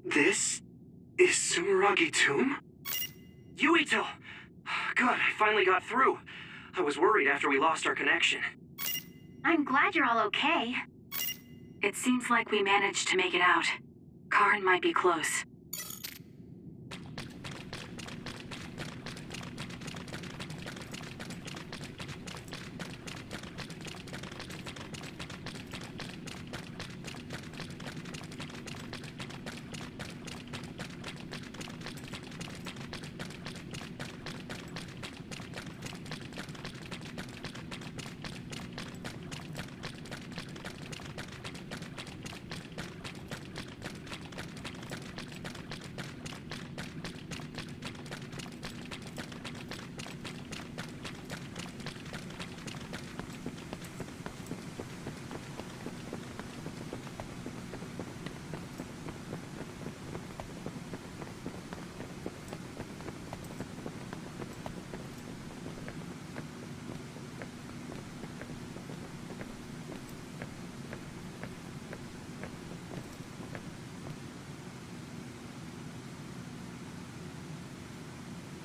This is Sumeragi Tomb? Yuito! Good, I finally got through. I was worried after we lost our connection. I'm glad you're all okay. It seems like we managed to make it out. Karin might be close.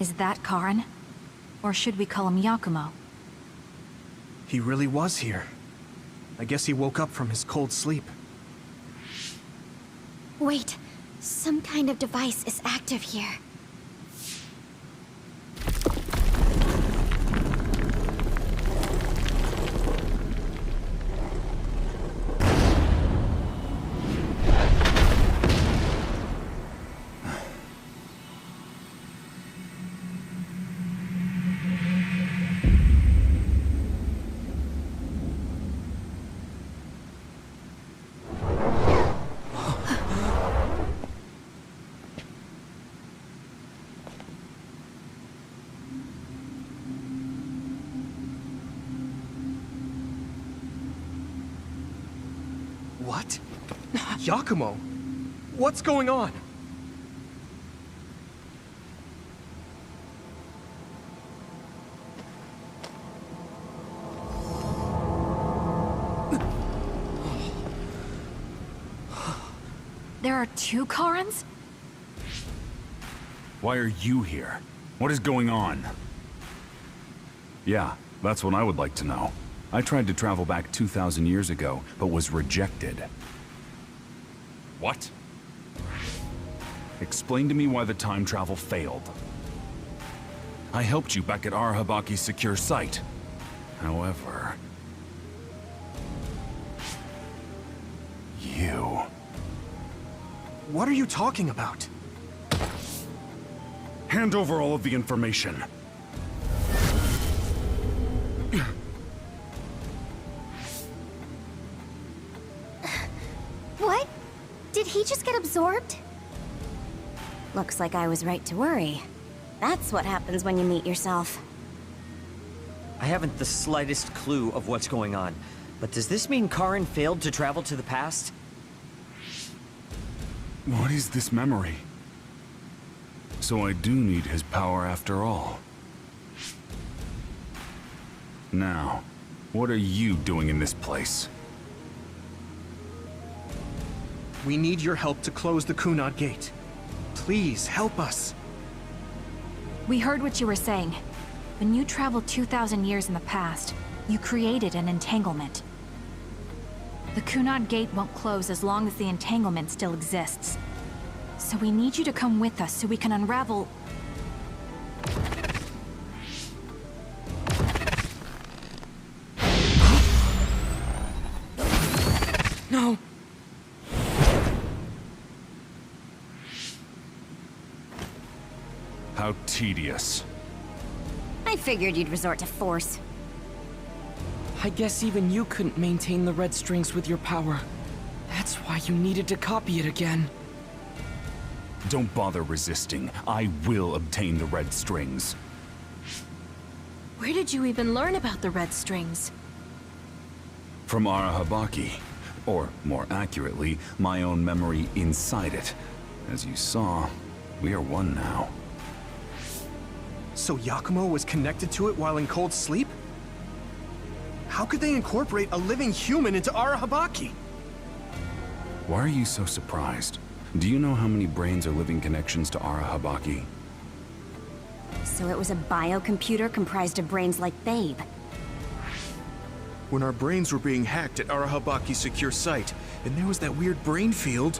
Is that Karin? Or should we call him Yakumo? He really was here. I guess he woke up from his cold sleep. Wait, some kind of device is active here. What? Yakumo? What's going on? There are two Karins? Why are you here? What is going on? Yeah, that's what I would like to know. I tried to travel back 2,000 years ago, but was rejected. What? Explain to me why the time travel failed. I helped you back at Arahabaki's secure site. However... you... What are you talking about? Hand over all of the information. What? Did he just get absorbed? Looks like I was right to worry. That's what happens when you meet yourself. I haven't the slightest clue of what's going on, but does this mean Karin failed to travel to the past? What is this memory? So I do need his power after all. Now, what are you doing in this place? We need your help to close the Kunad Gate. Please, help us. We heard what you were saying. When you traveled 2,000 years in the past, you created an entanglement. The Kunad Gate won't close as long as the entanglement still exists. So we need you to come with us so we can unravel... No! How tedious. I figured you'd resort to force. I guess even you couldn't maintain the red strings with your power. That's why you needed to copy it again. Don't bother resisting. I will obtain the red strings. Where did you even learn about the red strings? From Arahabaki. Or, more accurately, my own memory inside it. As you saw, we are one now. So Yakumo was connected to it while in cold sleep? How could they incorporate a living human into Arahabaki? Why are you so surprised? Do you know how many brains are living connections to Arahabaki? So it was a biocomputer comprised of brains like Babe. When our brains were being hacked at Arahabaki's secure site, and there was that weird brain field.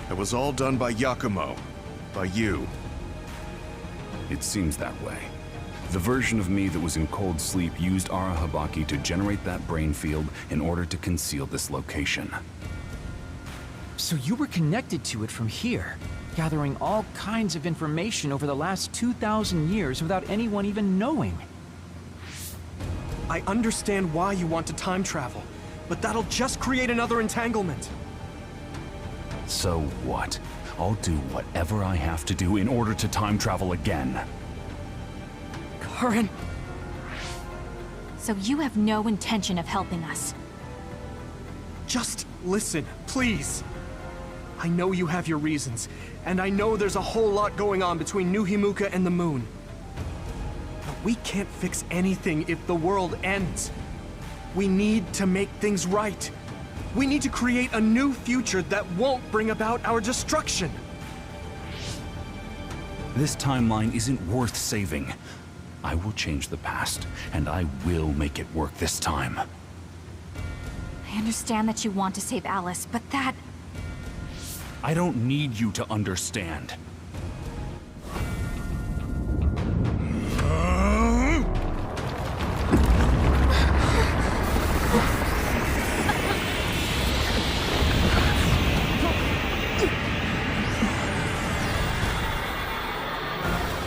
It was all done by Yakumo. By you. It seems that way. The version of me that was in cold sleep used Arahabaki to generate that brain field in order to conceal this location. So you were connected to it from here, gathering all kinds of information over the last 2,000 years without anyone even knowing. I understand why you want to time travel, but that'll just create another entanglement. So what? I'll do whatever I have to do in order to time travel again. Karen! So you have no intention of helping us. Just listen, please. I know you have your reasons, and I know there's a whole lot going on between New Himuka and the moon. But we can't fix anything if the world ends. We need to make things right. We need to create a new future that won't bring about our destruction. This timeline isn't worth saving. I will change the past, and I will make it work this time. I understand that you want to save Alice, but that... I don't need you to understand.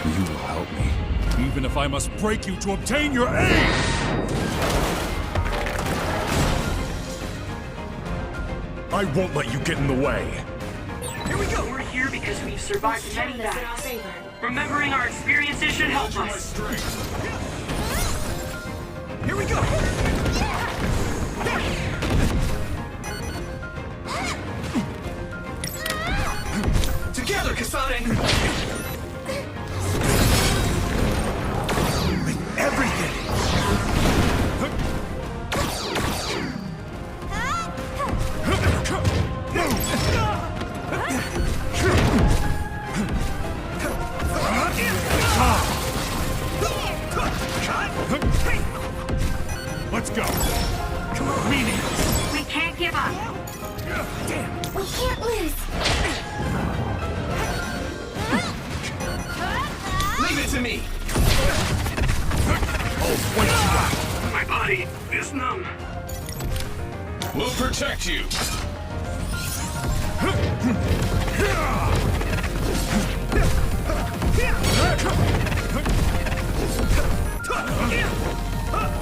You will help me, even if I must break you to obtain your aid! I won't let you get in the way. Here we go. We're here because we've survived many battles. Remembering our experiences should help us. Here we go! Together, Kasane! With everything! Let's go! Come on, meaningless! We can't give up. Damn! We can't lose! Leave it to me! My body is numb. We'll protect you!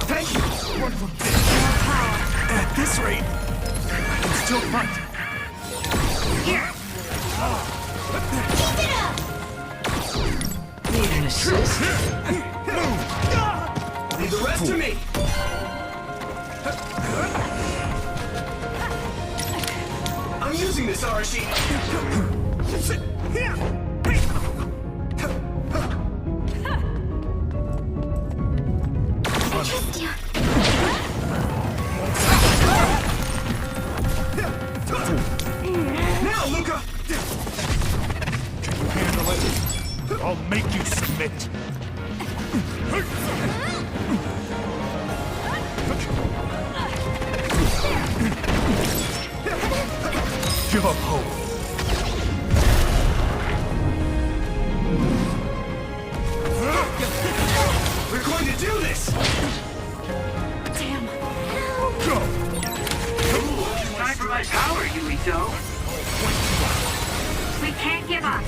Thank you! At this rate, I can still fight. Here. Keep it up! Need an assist? Leave the rest to me! I'm using this Arashi! I trust you. Now, Luca! Can you handle it? I'll make you submit! Give up hope! We're going to do this! Damn. Go! Time for my power, Yuito. We can't give up.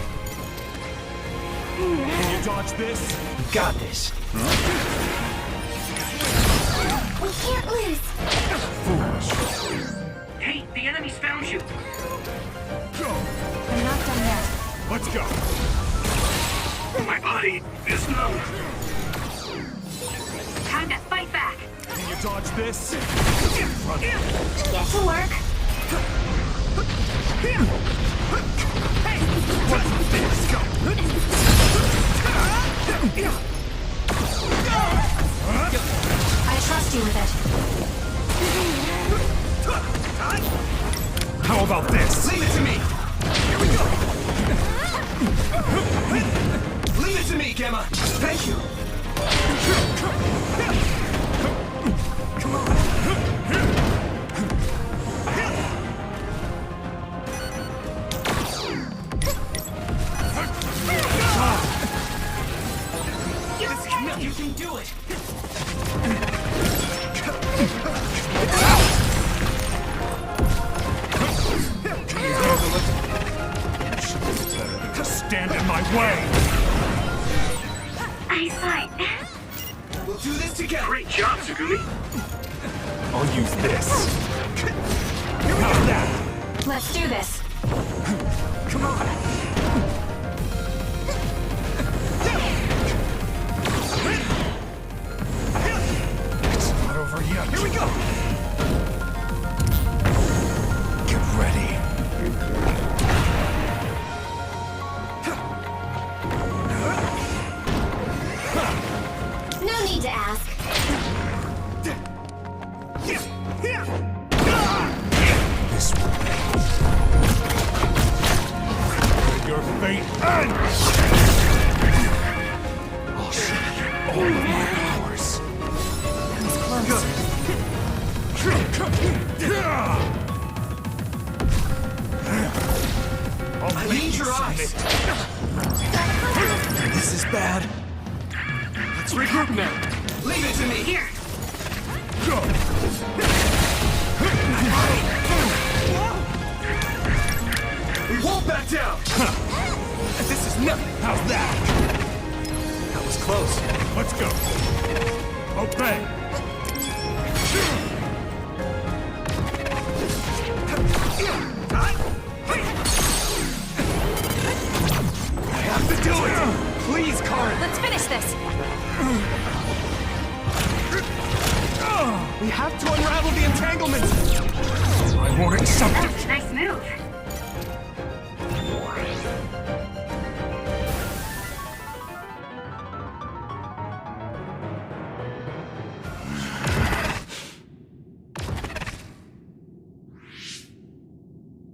Can you dodge this? You got this. We can't lose! Hey, the enemy's found you. Go! I'm not done yet. Let's go! My body is numb. Time to fight back. Can you dodge this? This'll work. Let's go! I trust you with it. know about this? Leave it to me! Here we go! Leave it to me, Gemma! Thank you! Come on! You can do it! Stand in my way! Eyesight. We'll do this together! Great job, Tsugumi! I'll use this. How's that? Let's do this. Come on! It's not over yet. Here we go! Get ready. No need to ask. This will be your fate ends! I'll show you all of my powers. Comes close. I need your eyes. This is bad. Let's regroup now. Leave it to me. Here. Go! We won't back down. This is nothing. How's that? That was close. Let's go. Obey. I have to do it. Please, Karin. Let's finish this. We have to unravel the entanglement. I won't accept it. Nice move.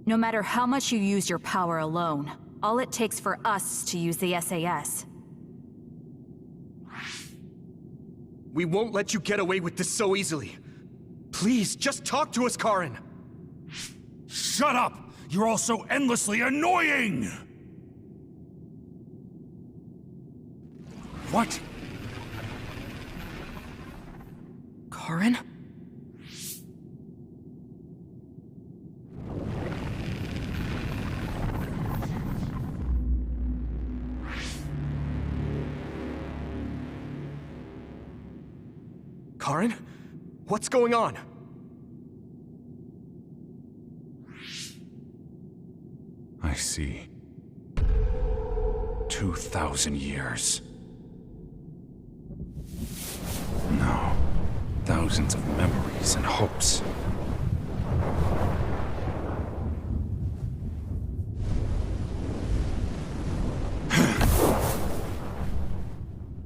No matter how much you use your power alone, all it takes for us to use the SAS. We won't let you get away with this so easily. Please, just talk to us, Karin. Shut up! You're all so endlessly annoying! What? Karin? Karin? What's going on? I see. 2,000 years. No. Thousands of memories and hopes.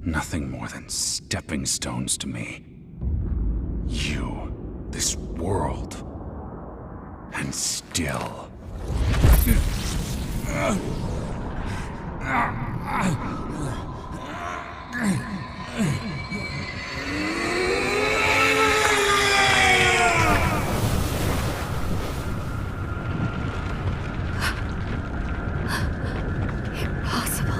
Nothing more than stepping stones to me. You, this world, and still. Impossible.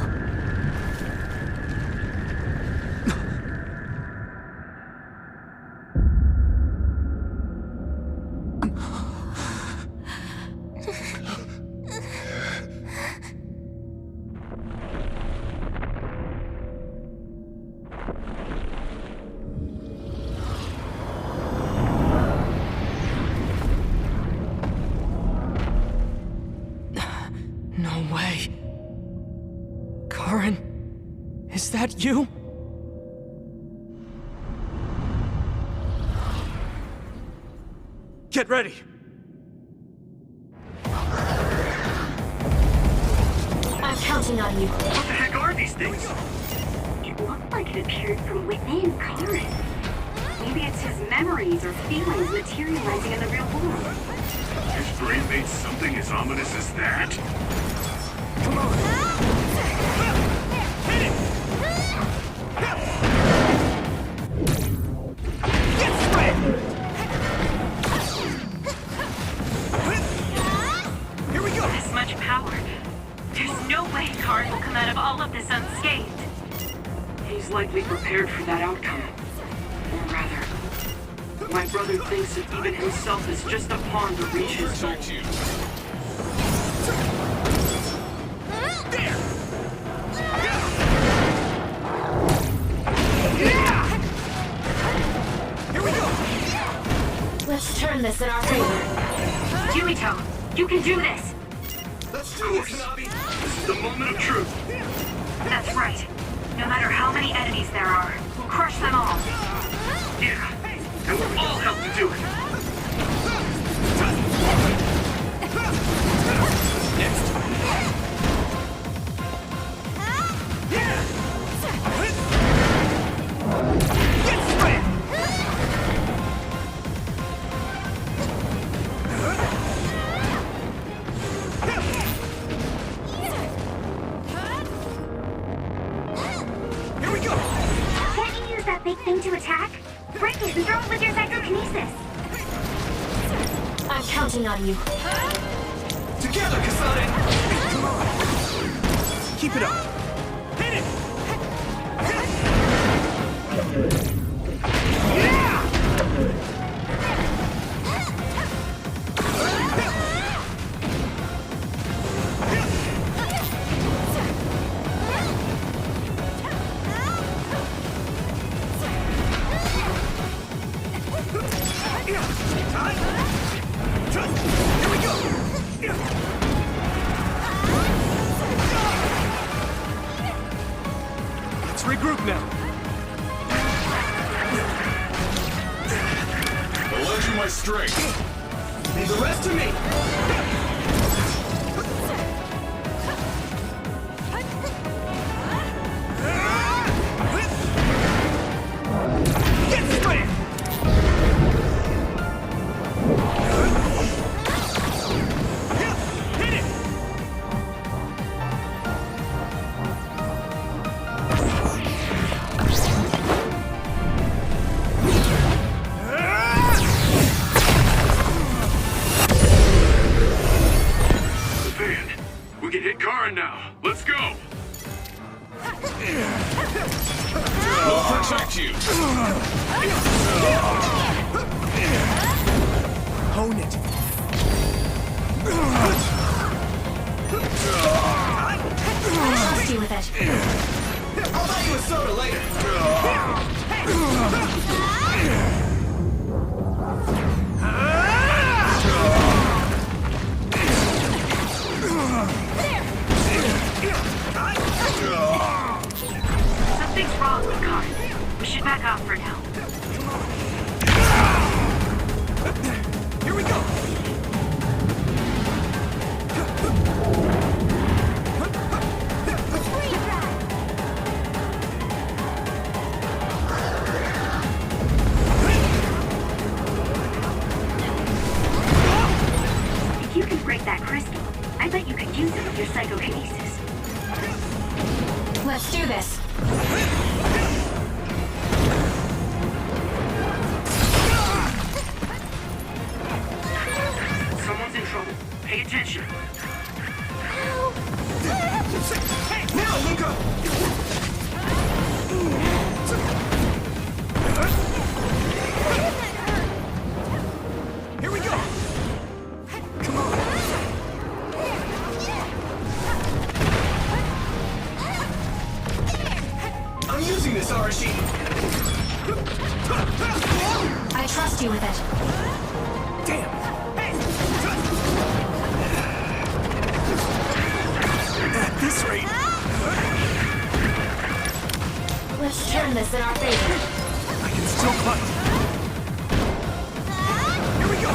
No way. Karin, is that you? Get ready. I'm counting on you. What the heck are these things? It looked like it appeared from within Karin. Maybe it's his memories or feelings materializing in the real world. His brain made something as ominous as that? Come on! Hit it! Get spread! Here we go! This much power. There's no way Karn will come out of all of this unscathed. He's likely prepared for that outcome. Or rather, my brother thinks that even himself is just a pawn to reach his goal. There! Here we go! Let's turn this in our favor. Yuito, you can do this! Let's do this, Hanabi! This is the moment of truth. That's right. No matter how many enemies there are, we'll crush them all. Yeah, and we'll all help to do it. Next! Get spread! Here we go! Can't you use that big thing to attack? Break it and throw it with your psychokinesis. I'm counting on you. Together, Kasane! Come on! Keep it up! Hit it! Yeah! Here we go! Let's regroup now. I'll lend you my strength. Leave the rest to me. Get spread! Hit it! Van, we can hit Karin now. Let's go. We'll protect you. Hone it. Trust you with it. I'll buy you a soda later. Something's wrong with Karn. We should back off for now. Here we go. If you can break that crystal, I bet you could use it with your psychokinesis. Let's do this. Someone's in trouble. Pay attention. Hey, now, Luca! Here we go. Come on. I'm using this, Arashi. I trust you with it. Damn. At this rate. Let's turn this in our favor. I can still fight. Here we go.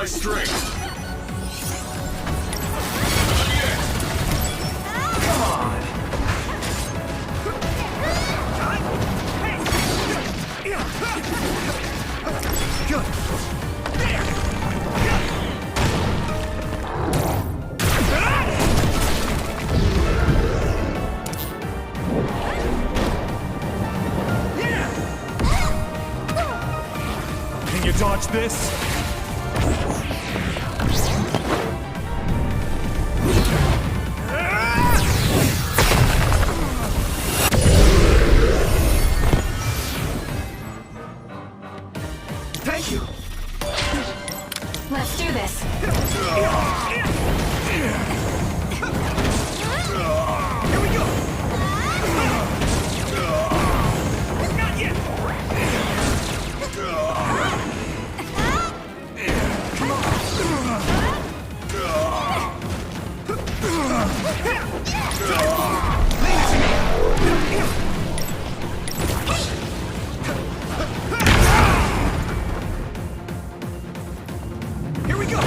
my strength. Come on! Good. Can you dodge this? Thank you. Let's do this. Here we go. Not yet. Come on. Leave it to me. Here we go!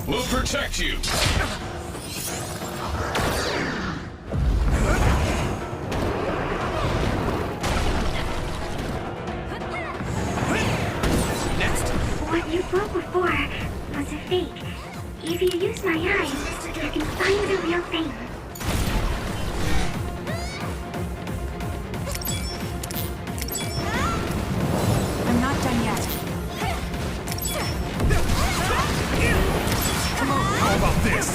We'll protect you. Next! What you broke before was a fake. If you use my eyes, you can find the real thing. I'm not done yet. Come on! How about this?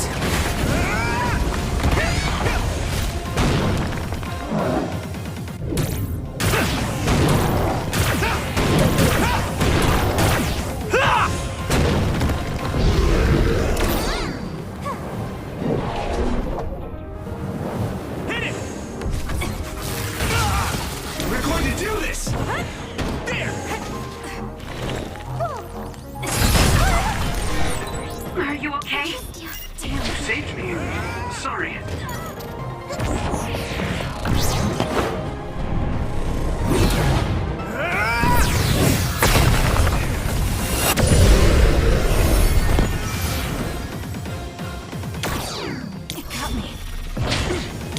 Hit it! We're going to do this! There! Are you okay? You saved me. Sorry. It got me.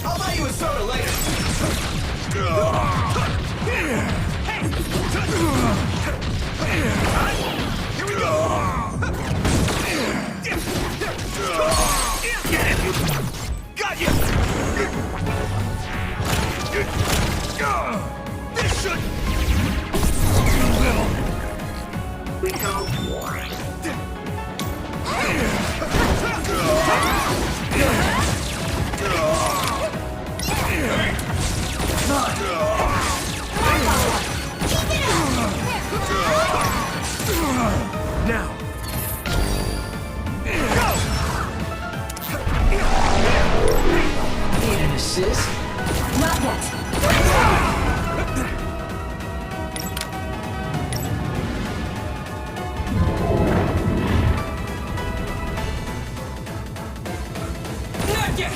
I'll buy you a soda later. Here we go. Got you. This should. We go. Now. Need an assist? Not yet. Not yet.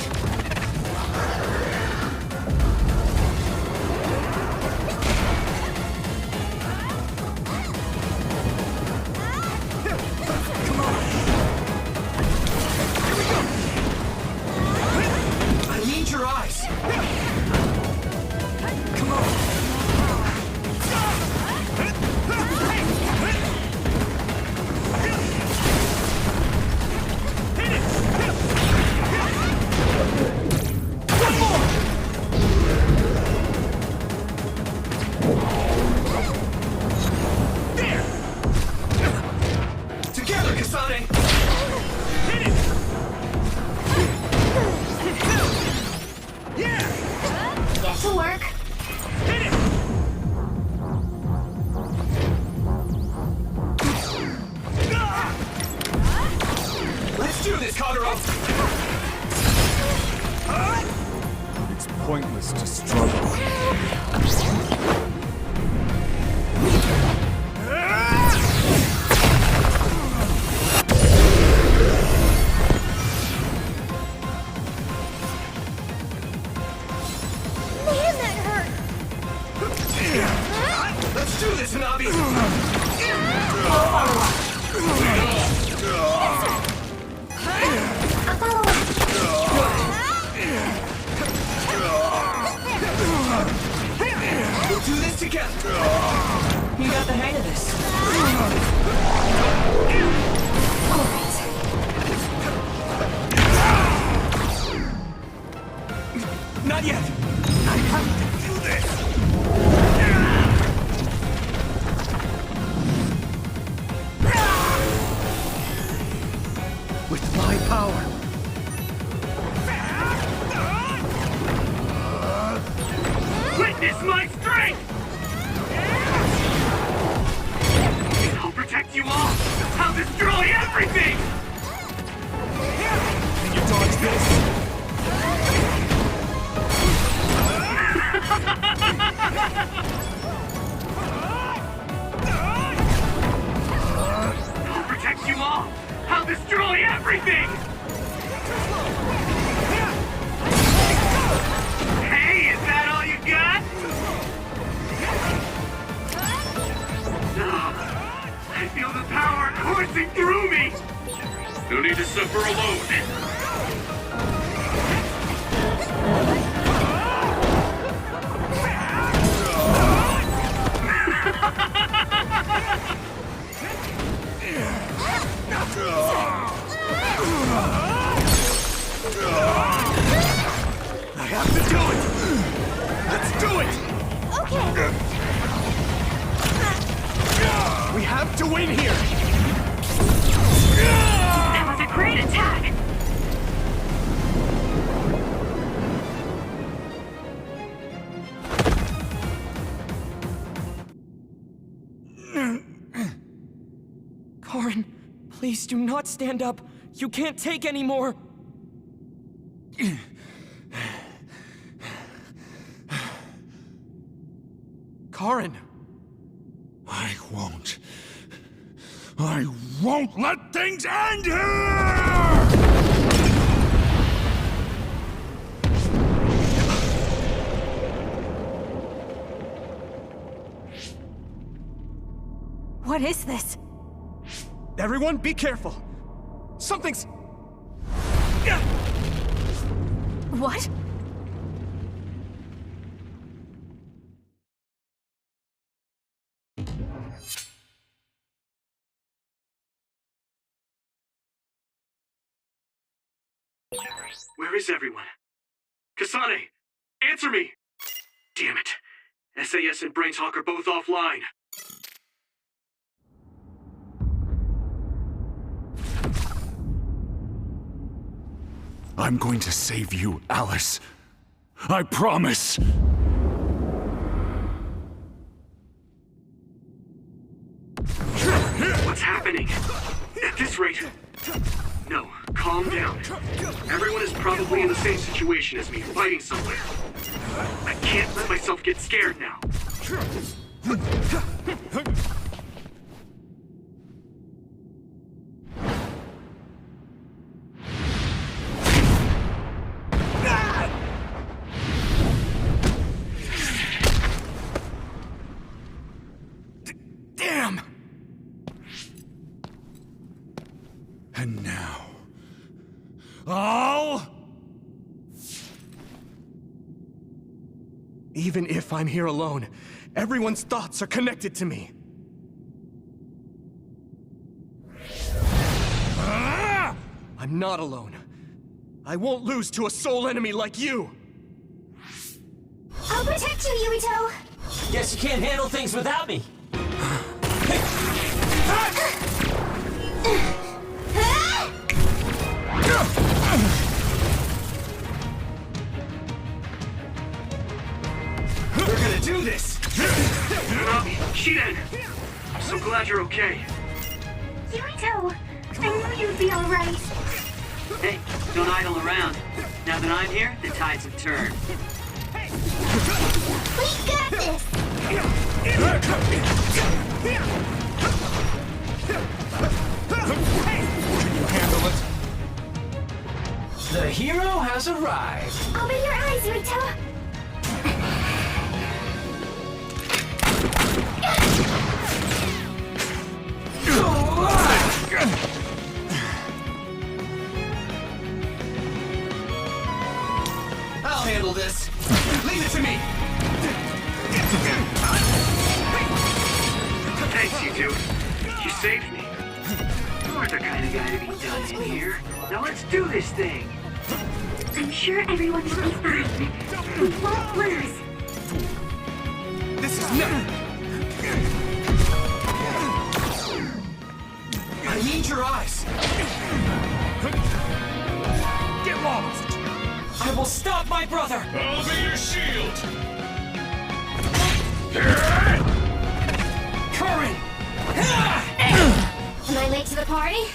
Come on. Here we go. I need your eyes. Come on. Hit it. One more. There. Together, Kasane. Hit it. Yeah. This'll work. Hit it. Let's do this, Kagero. It's pointless to struggle. Man, that hurt. this, Navi! I'll follow up. We'll do this together! You got the hang of this. Not yet! I have to do this! With my power! Witness my strength! I'll protect you all! I'll destroy everything! Can you dodge this? I'll protect you all! I'll destroy everything! Hey, is that all you got? No. I feel the power coursing through me! No need to suffer alone. I have to do it! Let's do it! Okay. We have to win here! That was a great attack! Karin, please do not stand up. You can't take any more. Karin! I won't let things end here! What is this? Everyone, be careful! Something's... What? Where is everyone? Kasane! Answer me! Damn it. SAS and Brain Talk are both offline. I'm going to save you, Alice. I promise. What's happening? At this rate... No, calm down. Everyone is probably in the same situation as me, fighting somewhere. I can't let myself get scared now. Damn! And now... I'll... Even if I'm here alone, everyone's thoughts are connected to me. I'm not alone. I won't lose to a soul enemy like you! I'll protect you, Yuito. Guess you can't handle things without me. We're gonna do this! Shiden! I'm so glad you're okay. Yuito, I knew you'd be alright. Hey, don't idle around. Now that I'm here, the tides have turned. We got this! Can you handle it? The hero has arrived. Open your eyes, Yuito. I'll handle this. Leave it to me. Thanks, you two. You saved me. You aren't the kind of guy to be done in here. Now let's do this thing. I'm sure everyone will be fine. We won't lose. This is no. I need your eyes. Get lost. I will stop my brother. I'll be your shield. Curran. Am I late to the party?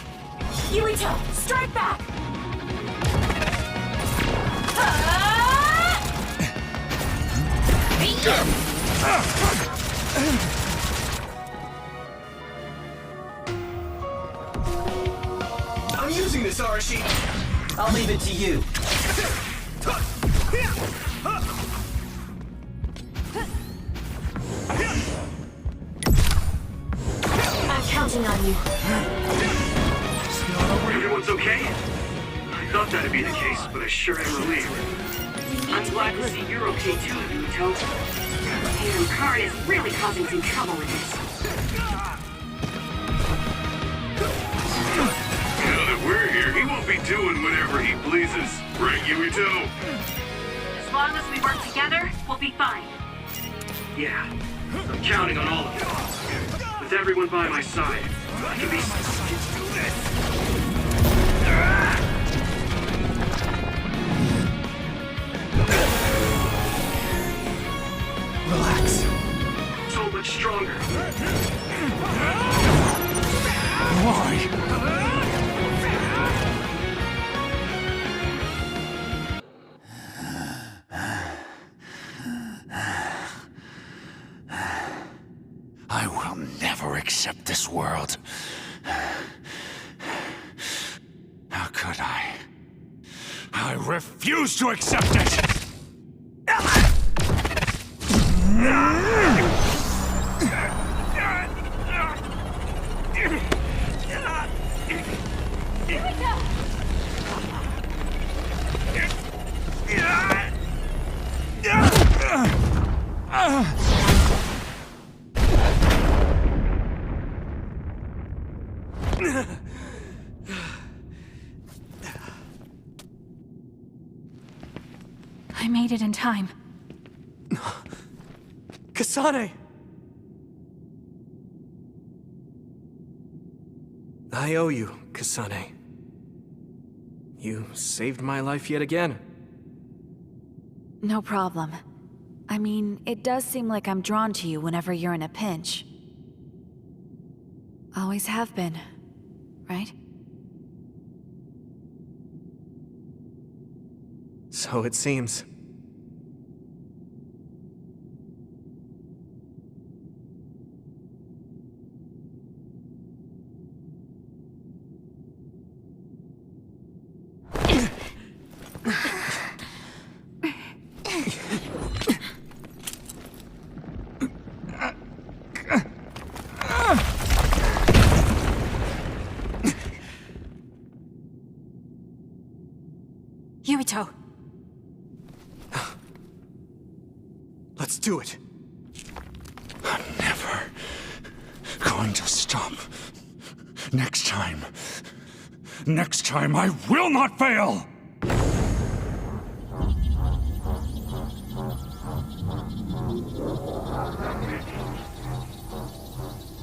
Yuito, strike back! I'm using this, Arashi. I'll leave it to you. I'm counting on you. Everyone's okay? I thought that'd be the case, but I sure am relieved. I'm glad to see you're okay too, Yuito. Damn, Karin is really causing some trouble with this. Now that we're here, he won't be doing whatever he pleases. Right, Yuito? As long as we work together, we'll be fine. Yeah, I'm counting on all of you. With everyone by my side, I can be... Relax. So much stronger. Why? I will never accept this world. How could I? I refuse to accept it! I made it in time. Kasane! I owe you, Kasane. You saved my life yet again. No problem. I mean, it does seem like I'm drawn to you whenever you're in a pinch. Always have been, right? So it seems. Yuito! Let's do it. I'm never going to stop. Next time I will not fail!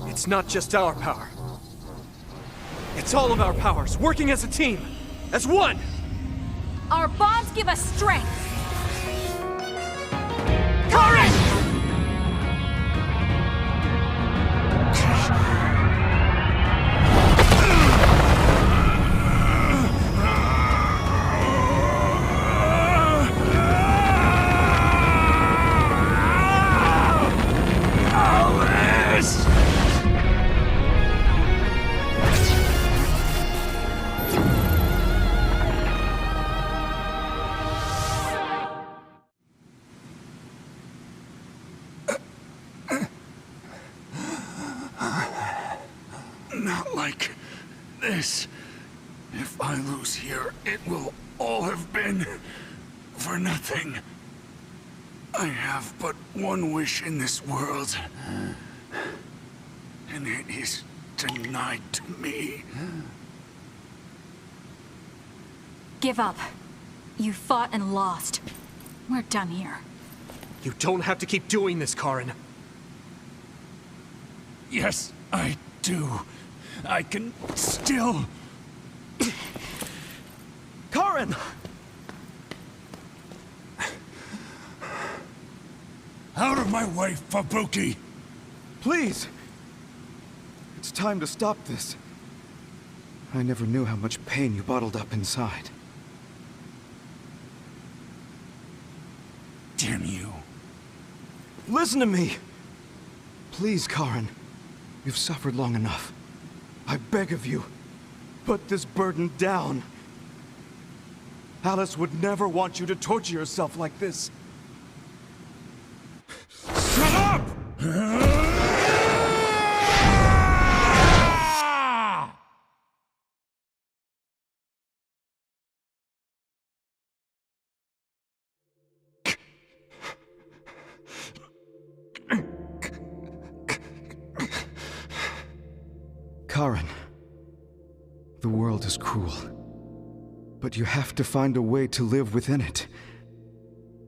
It's not just our power. It's all of our powers, working as a team, as one! Our bonds give us strength! not like this. If I lose here, it will all have been for nothing. I have but one wish in this world, and it is denied to me. Give up. You fought and lost. We're done here. You don't have to keep doing this, Karin. Yes, I do. I can still... Karin! Out of my way, Fubuki! Please! It's time to stop this. I never knew how much pain you bottled up inside. Damn you. Listen to me! Please, Karin. You've suffered long enough. I beg of you, put this burden down. Alice would never want you to torture yourself like this. Shut up! Karin, the world is cruel, but you have to find a way to live within it.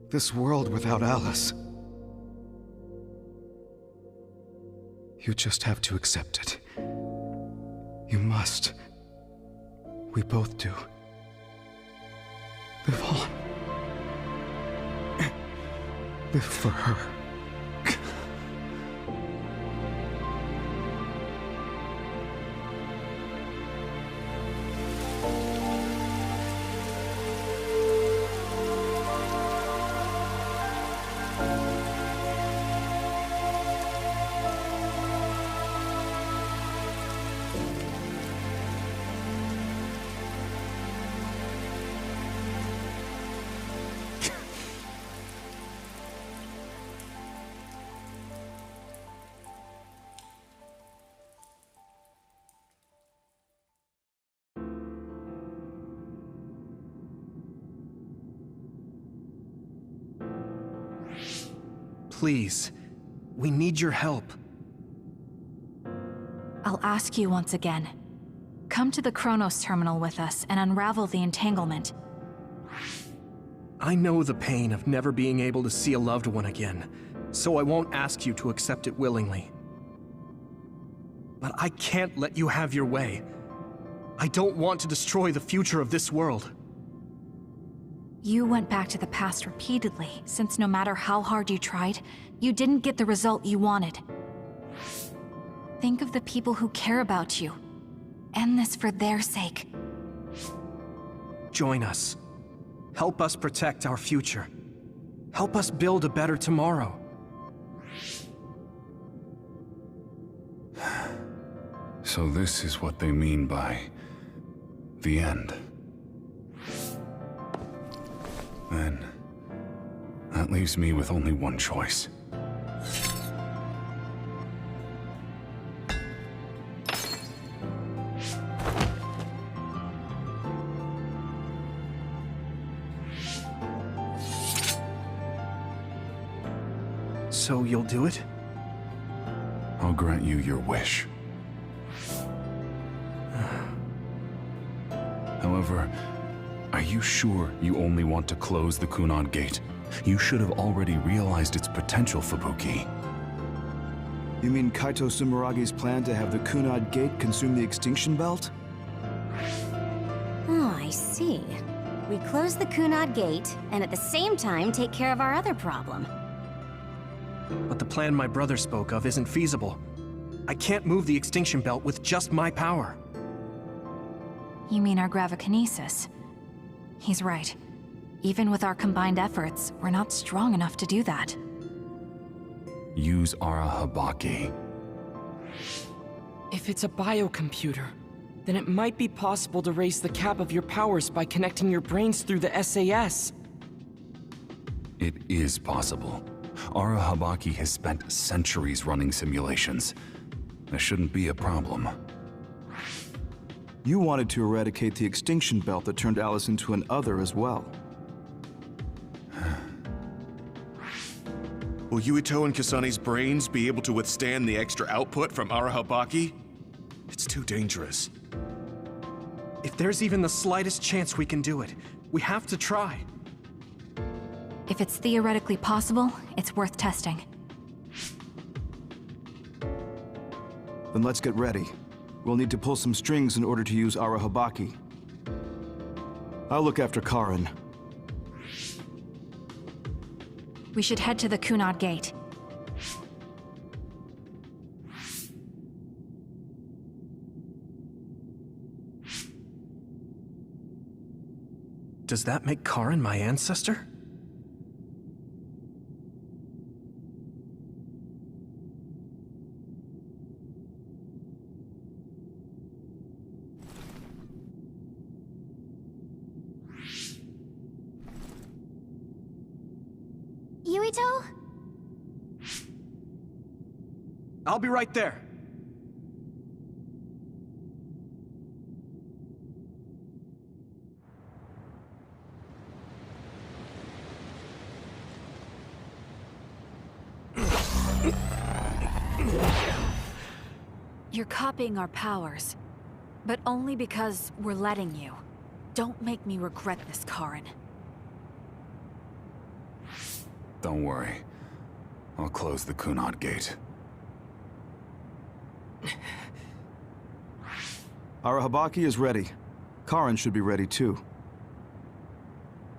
This world without Alice. You just have to accept it. You must. We both do. Live on. Live for her. Please, we need your help. I'll ask you once again. Come to the Kronos terminal with us and unravel the entanglement. I know the pain of never being able to see a loved one again, so I won't ask you to accept it willingly. But I can't let you have your way. I don't want to destroy the future of this world. You went back to the past repeatedly, since no matter how hard you tried, you didn't get the result you wanted. Think of the people who care about you. End this for their sake. Join us. Help us protect our future. Help us build a better tomorrow. So this is what they mean by the end. Then, that leaves me with only one choice. So you'll do it? I'll grant you your wish. However, are you sure you only want to close the Kunad Gate? You should have already realized its potential, Fubuki. You mean Kaito Sumeragi's plan to have the Kunad Gate consume the Extinction Belt? Oh, I see. We close the Kunad Gate, and at the same time take care of our other problem. But the plan my brother spoke of isn't feasible. I can't move the Extinction Belt with just my power. You mean our gravikinesis? He's right. Even with our combined efforts, we're not strong enough to do that. Use Arahabaki. If it's a biocomputer, then it might be possible to raise the cap of your powers by connecting your brains through the SAS. It is possible. Arahabaki has spent centuries running simulations. There shouldn't be a problem. You wanted to eradicate the extinction belt that turned Alice into an other as well. Will Yuito and Kasane's brains be able to withstand the extra output from Arahabaki? It's too dangerous. If there's even the slightest chance we can do it, we have to try. If it's theoretically possible, it's worth testing. Then let's get ready. We'll need to pull some strings in order to use Arahabaki. I'll look after Karin. We should head to the Kunad Gate. Does that make Karin my ancestor? Yuito? I'll be right there. You're copying our powers, but only because we're letting you. Don't make me regret this, Karin. Don't worry. I'll close the Kunad Gate. Arahabaki is ready. Karin should be ready too.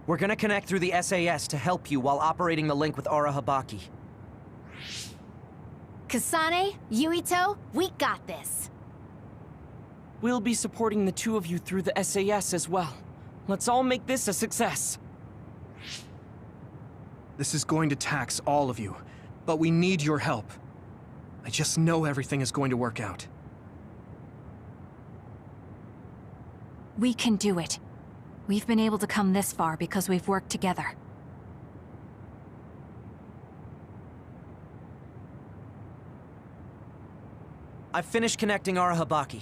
We're gonna connect through the SAS to help you while operating the link with Arahabaki. Kasane, Yuito, we got this. We'll be supporting the two of you through the SAS as well. Let's all make this a success. This is going to tax all of you, but we need your help. I just know everything is going to work out. We can do it. We've been able to come this far because we've worked together. I've finished connecting Arahabaki.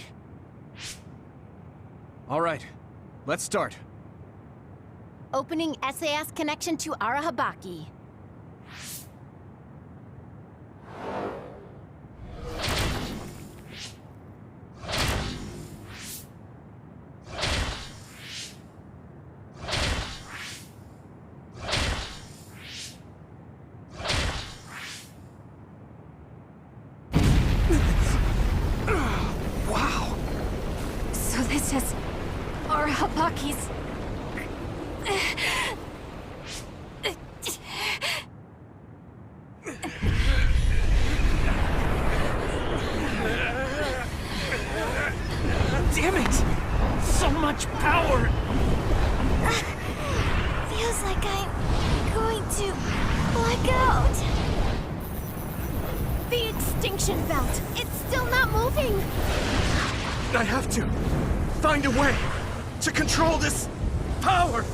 All right, let's start. Opening SAS connection to Arahabaki. Wow! So this is Arahabaki's... Damn it! So much power! Feels like I'm going to black out. The extinction belt, it's still not moving. I have to find a way to control this power!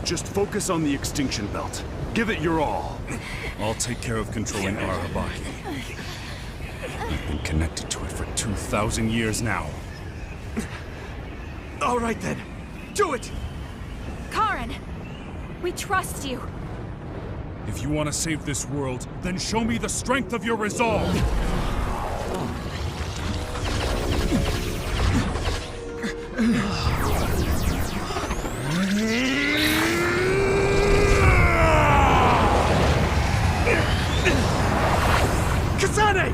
Just focus on the extinction belt. Give it your all. I'll take care of controlling Arahabaki. I've been connected to it for 2,000 years now. All right then, do it! Karin! We trust you. If you want to save this world, then show me the strength of your resolve! Kasane!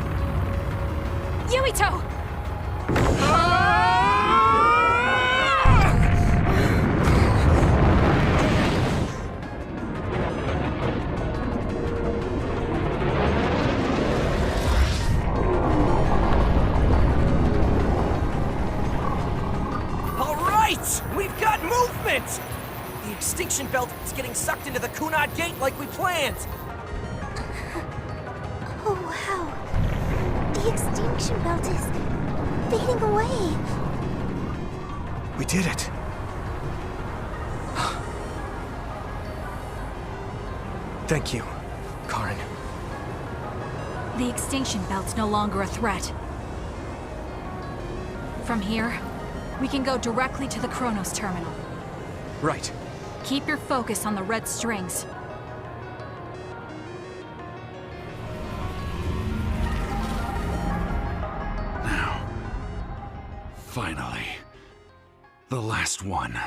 Yuito! We've got movement! The extinction belt is getting sucked into the Kunad Gate like we planned! Oh, wow. The extinction belt is fading away. We did it. Thank you, Karin. The extinction belt's no longer a threat. From here, we can go directly to the Chronos terminal. Right. Keep your focus on the red strings. Now, finally, the last one.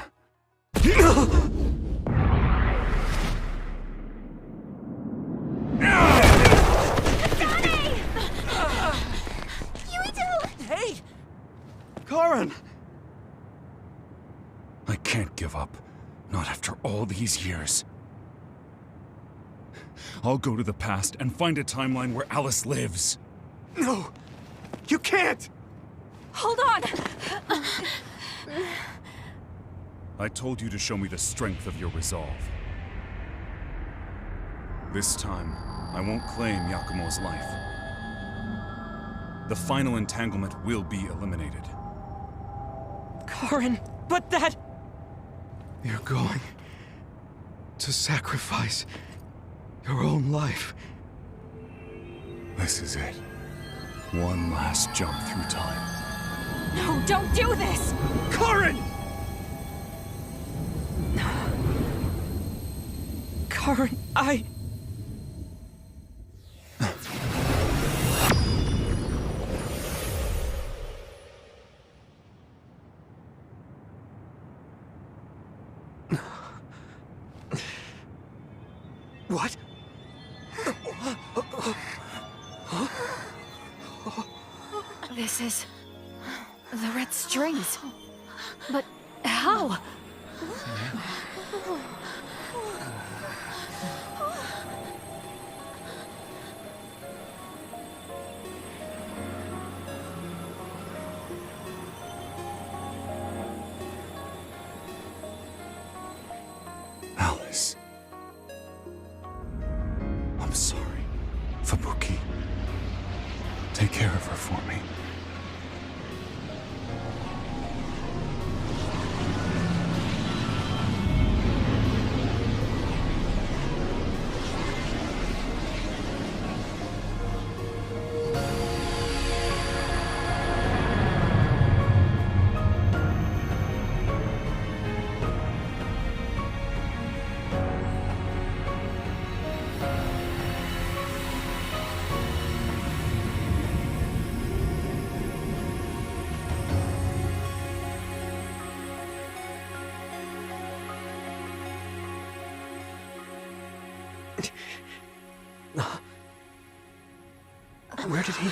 Hey! Karen! I can't give up. Not after all these years. I'll go to the past and find a timeline where Alice lives. No! You can't! Hold on! I told you to show me the strength of your resolve. This time, I won't claim Yakumo's life. The final entanglement will be eliminated. Karen, but that... You're going to sacrifice your own life. This is it. One last jump through time. No, don't do this! Karen! Karen, What? This is... the red strings. But how? Alice. I'm sorry, Fubuki. Take care of her for me. Where did he...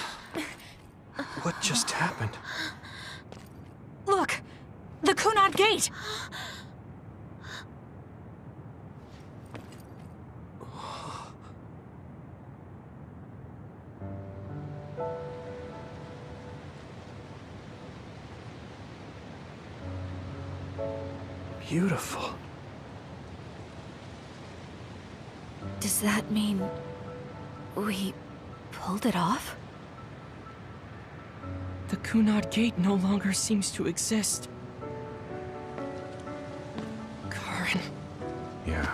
What just happened? Look! The Kunad Gate! Beautiful. Does that mean... we... pulled it off? The Kunad Gate no longer seems to exist. Karen. Yeah.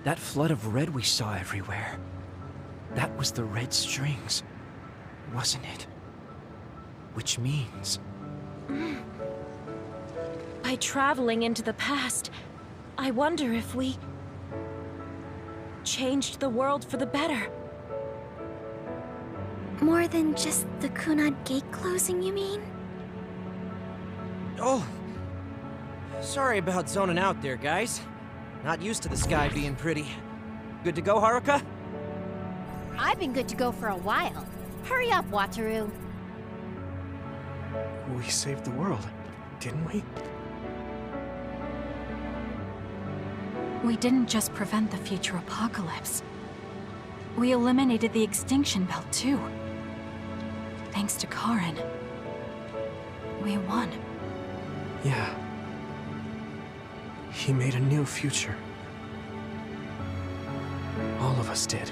That flood of red we saw everywhere. That was the red strings, wasn't it? Which means... By traveling into the past, I wonder if we... changed the world for the better. More than just the Kunad Gate closing, you mean? Oh. Sorry about zoning out there, guys. Not used to the sky being pretty. Good to go, Haruka? I've been good to go for a while. Hurry up, Wataru. We saved the world, didn't we? We didn't just prevent the future apocalypse. We eliminated the extinction belt, too. Thanks to Karen. We won. Yeah. He made a new future. All of us did.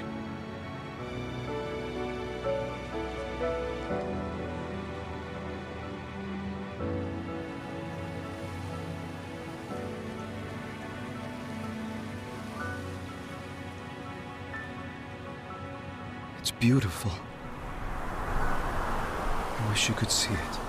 beautiful. I wish you could see it.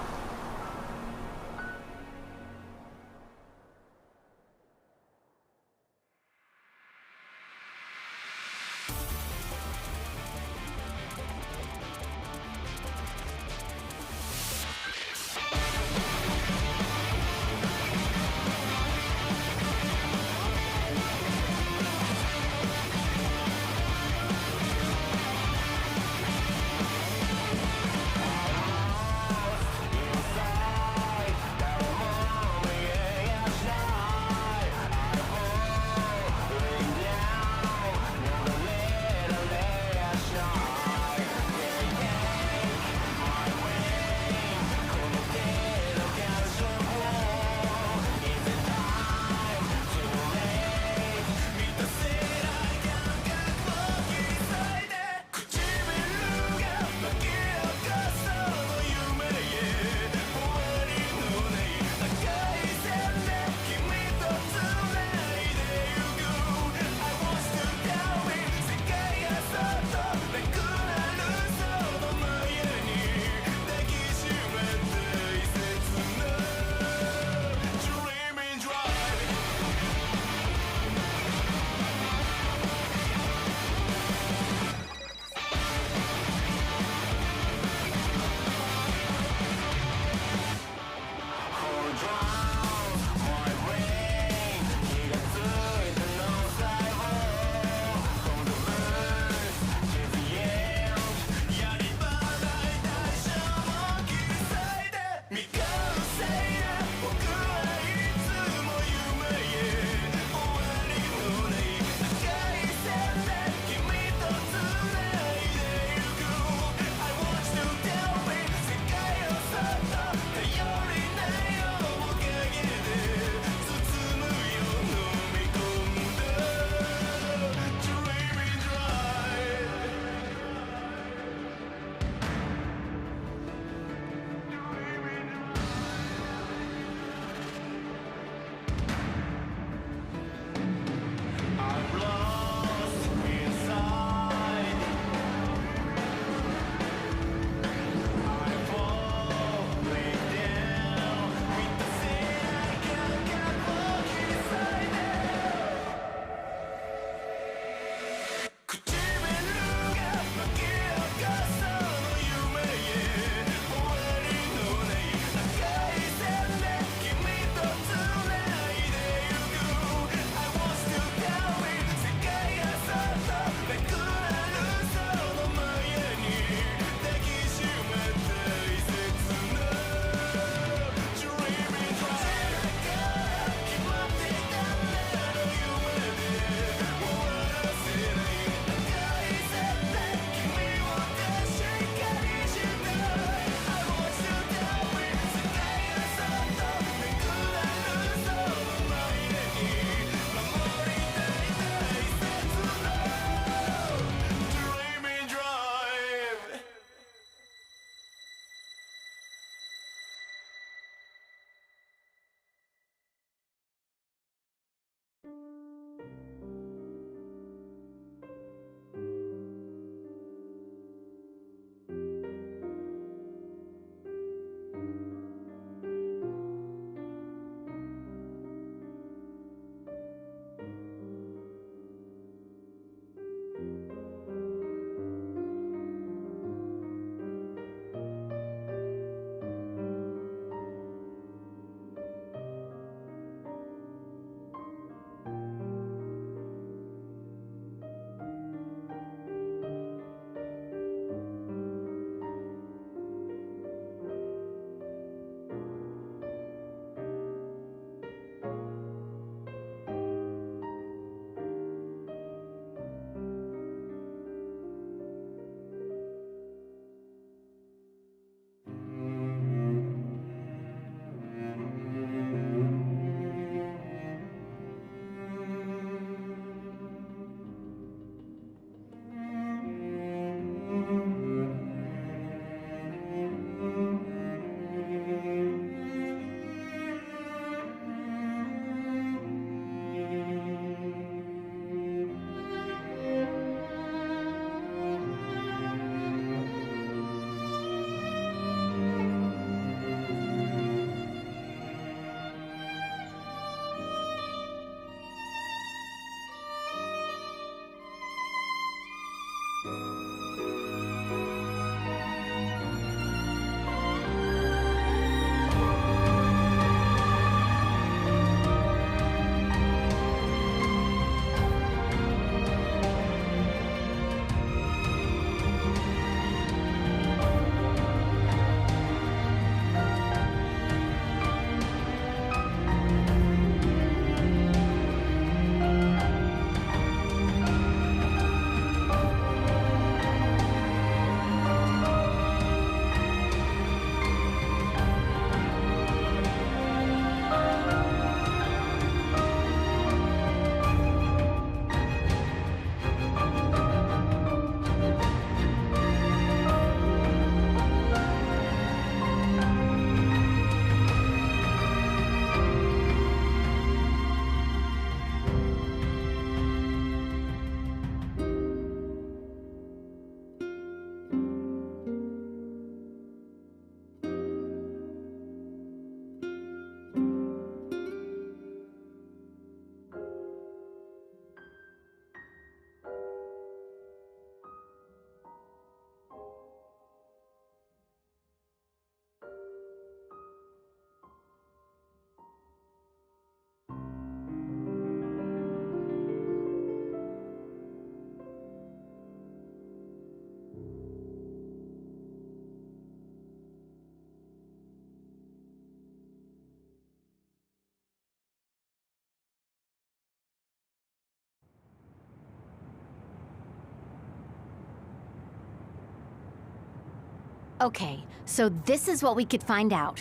Okay, so this is what we could find out.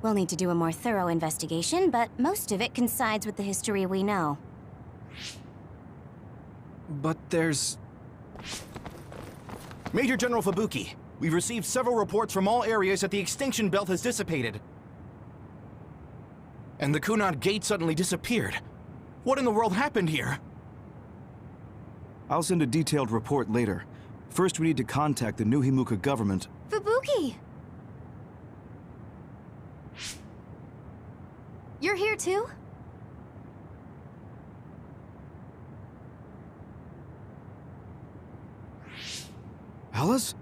We'll need to do a more thorough investigation, but most of it coincides with the history we know. But there's... Major General Fubuki, we've received several reports from all areas that the extinction belt has dissipated. And the Kunad Gate suddenly disappeared. What in the world happened here? I'll send a detailed report later. First, we need to contact the New Himuka government. Fubuki! You're here too? Alice?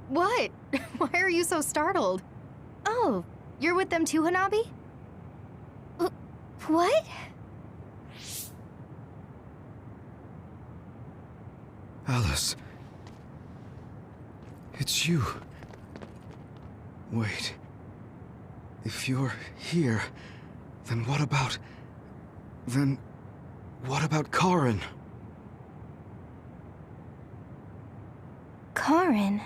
What? Why are you so startled? Oh, you're with them too, Hanabi? What? Alice. It's you. Wait. If you're here, then what about... Then... what about Karin? Karin?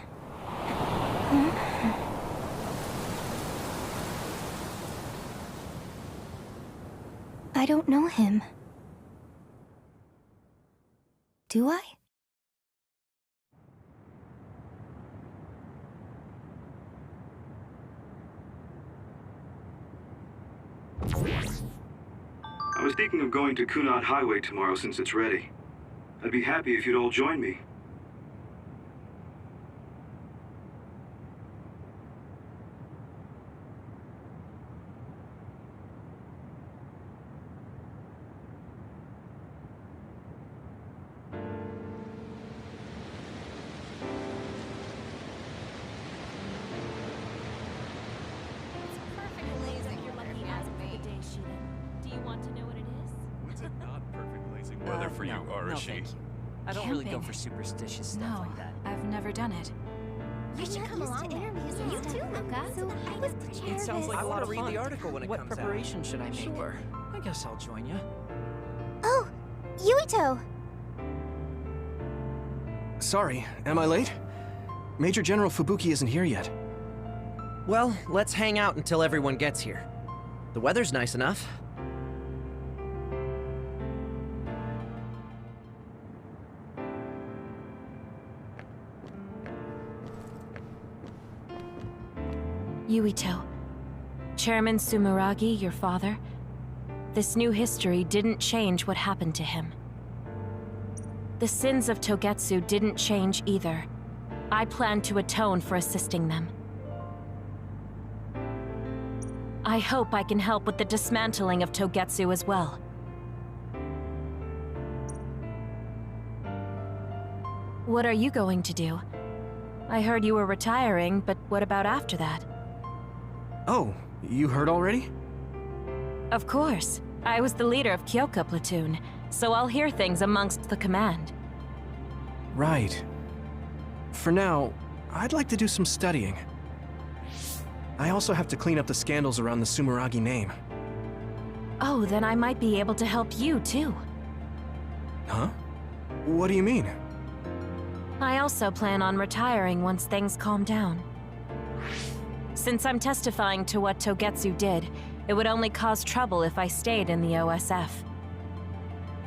I don't know him. Do I? I was thinking of going to Kunad Highway tomorrow since it's ready. I'd be happy if you'd all join me. I don't really go for superstitious stuff like that. I've never done it. You should come along. You too, Luca. It sounds like a lot of fun. Read the article when it comes out. What preparation should I make? Sure. I guess I'll join you. Oh, Yuito! Sorry, am I late? Major General Fubuki isn't here yet. Well, let's hang out until everyone gets here. The weather's nice enough. Yuito. Chairman Sumeragi, your father, this new history didn't change what happened to him. The sins of Togetsu didn't change either. I plan to atone for assisting them. I hope I can help with the dismantling of Togetsu as well. What are you going to do? I heard you were retiring, but what about after that? Oh, you heard already? Of course. I was the leader of Kyoka Platoon, so I'll hear things amongst the command. Right. For now, I'd like to do some studying. I also have to clean up the scandals around the Sumeragi name. Oh, then I might be able to help you, too. Huh? What do you mean? I also plan on retiring once things calm down. Since I'm testifying to what Togetsu did, it would only cause trouble if I stayed in the OSF.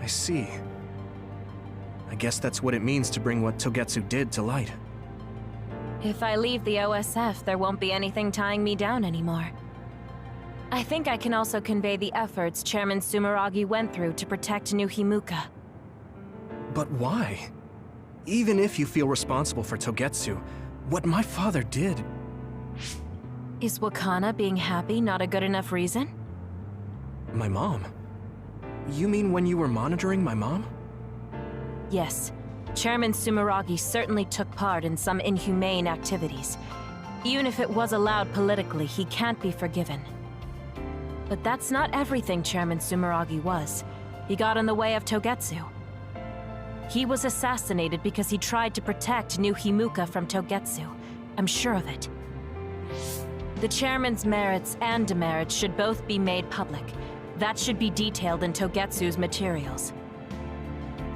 I see. I guess that's what it means to bring what Togetsu did to light. If I leave the OSF, there won't be anything tying me down anymore. I think I can also convey the efforts Chairman Sumeragi went through to protect New Himuka. But why? Even if you feel responsible for Togetsu, what my father did... Is Wakana being happy not a good enough reason? My mom? You mean when you were monitoring my mom? Yes. Chairman Sumeragi certainly took part in some inhumane activities. Even if it was allowed politically, he can't be forgiven. But that's not everything Chairman Sumeragi was. He got in the way of Togetsu. He was assassinated because he tried to protect New Himuka from Togetsu. I'm sure of it. The chairman's merits and demerits should both be made public. That should be detailed in Togetsu's materials.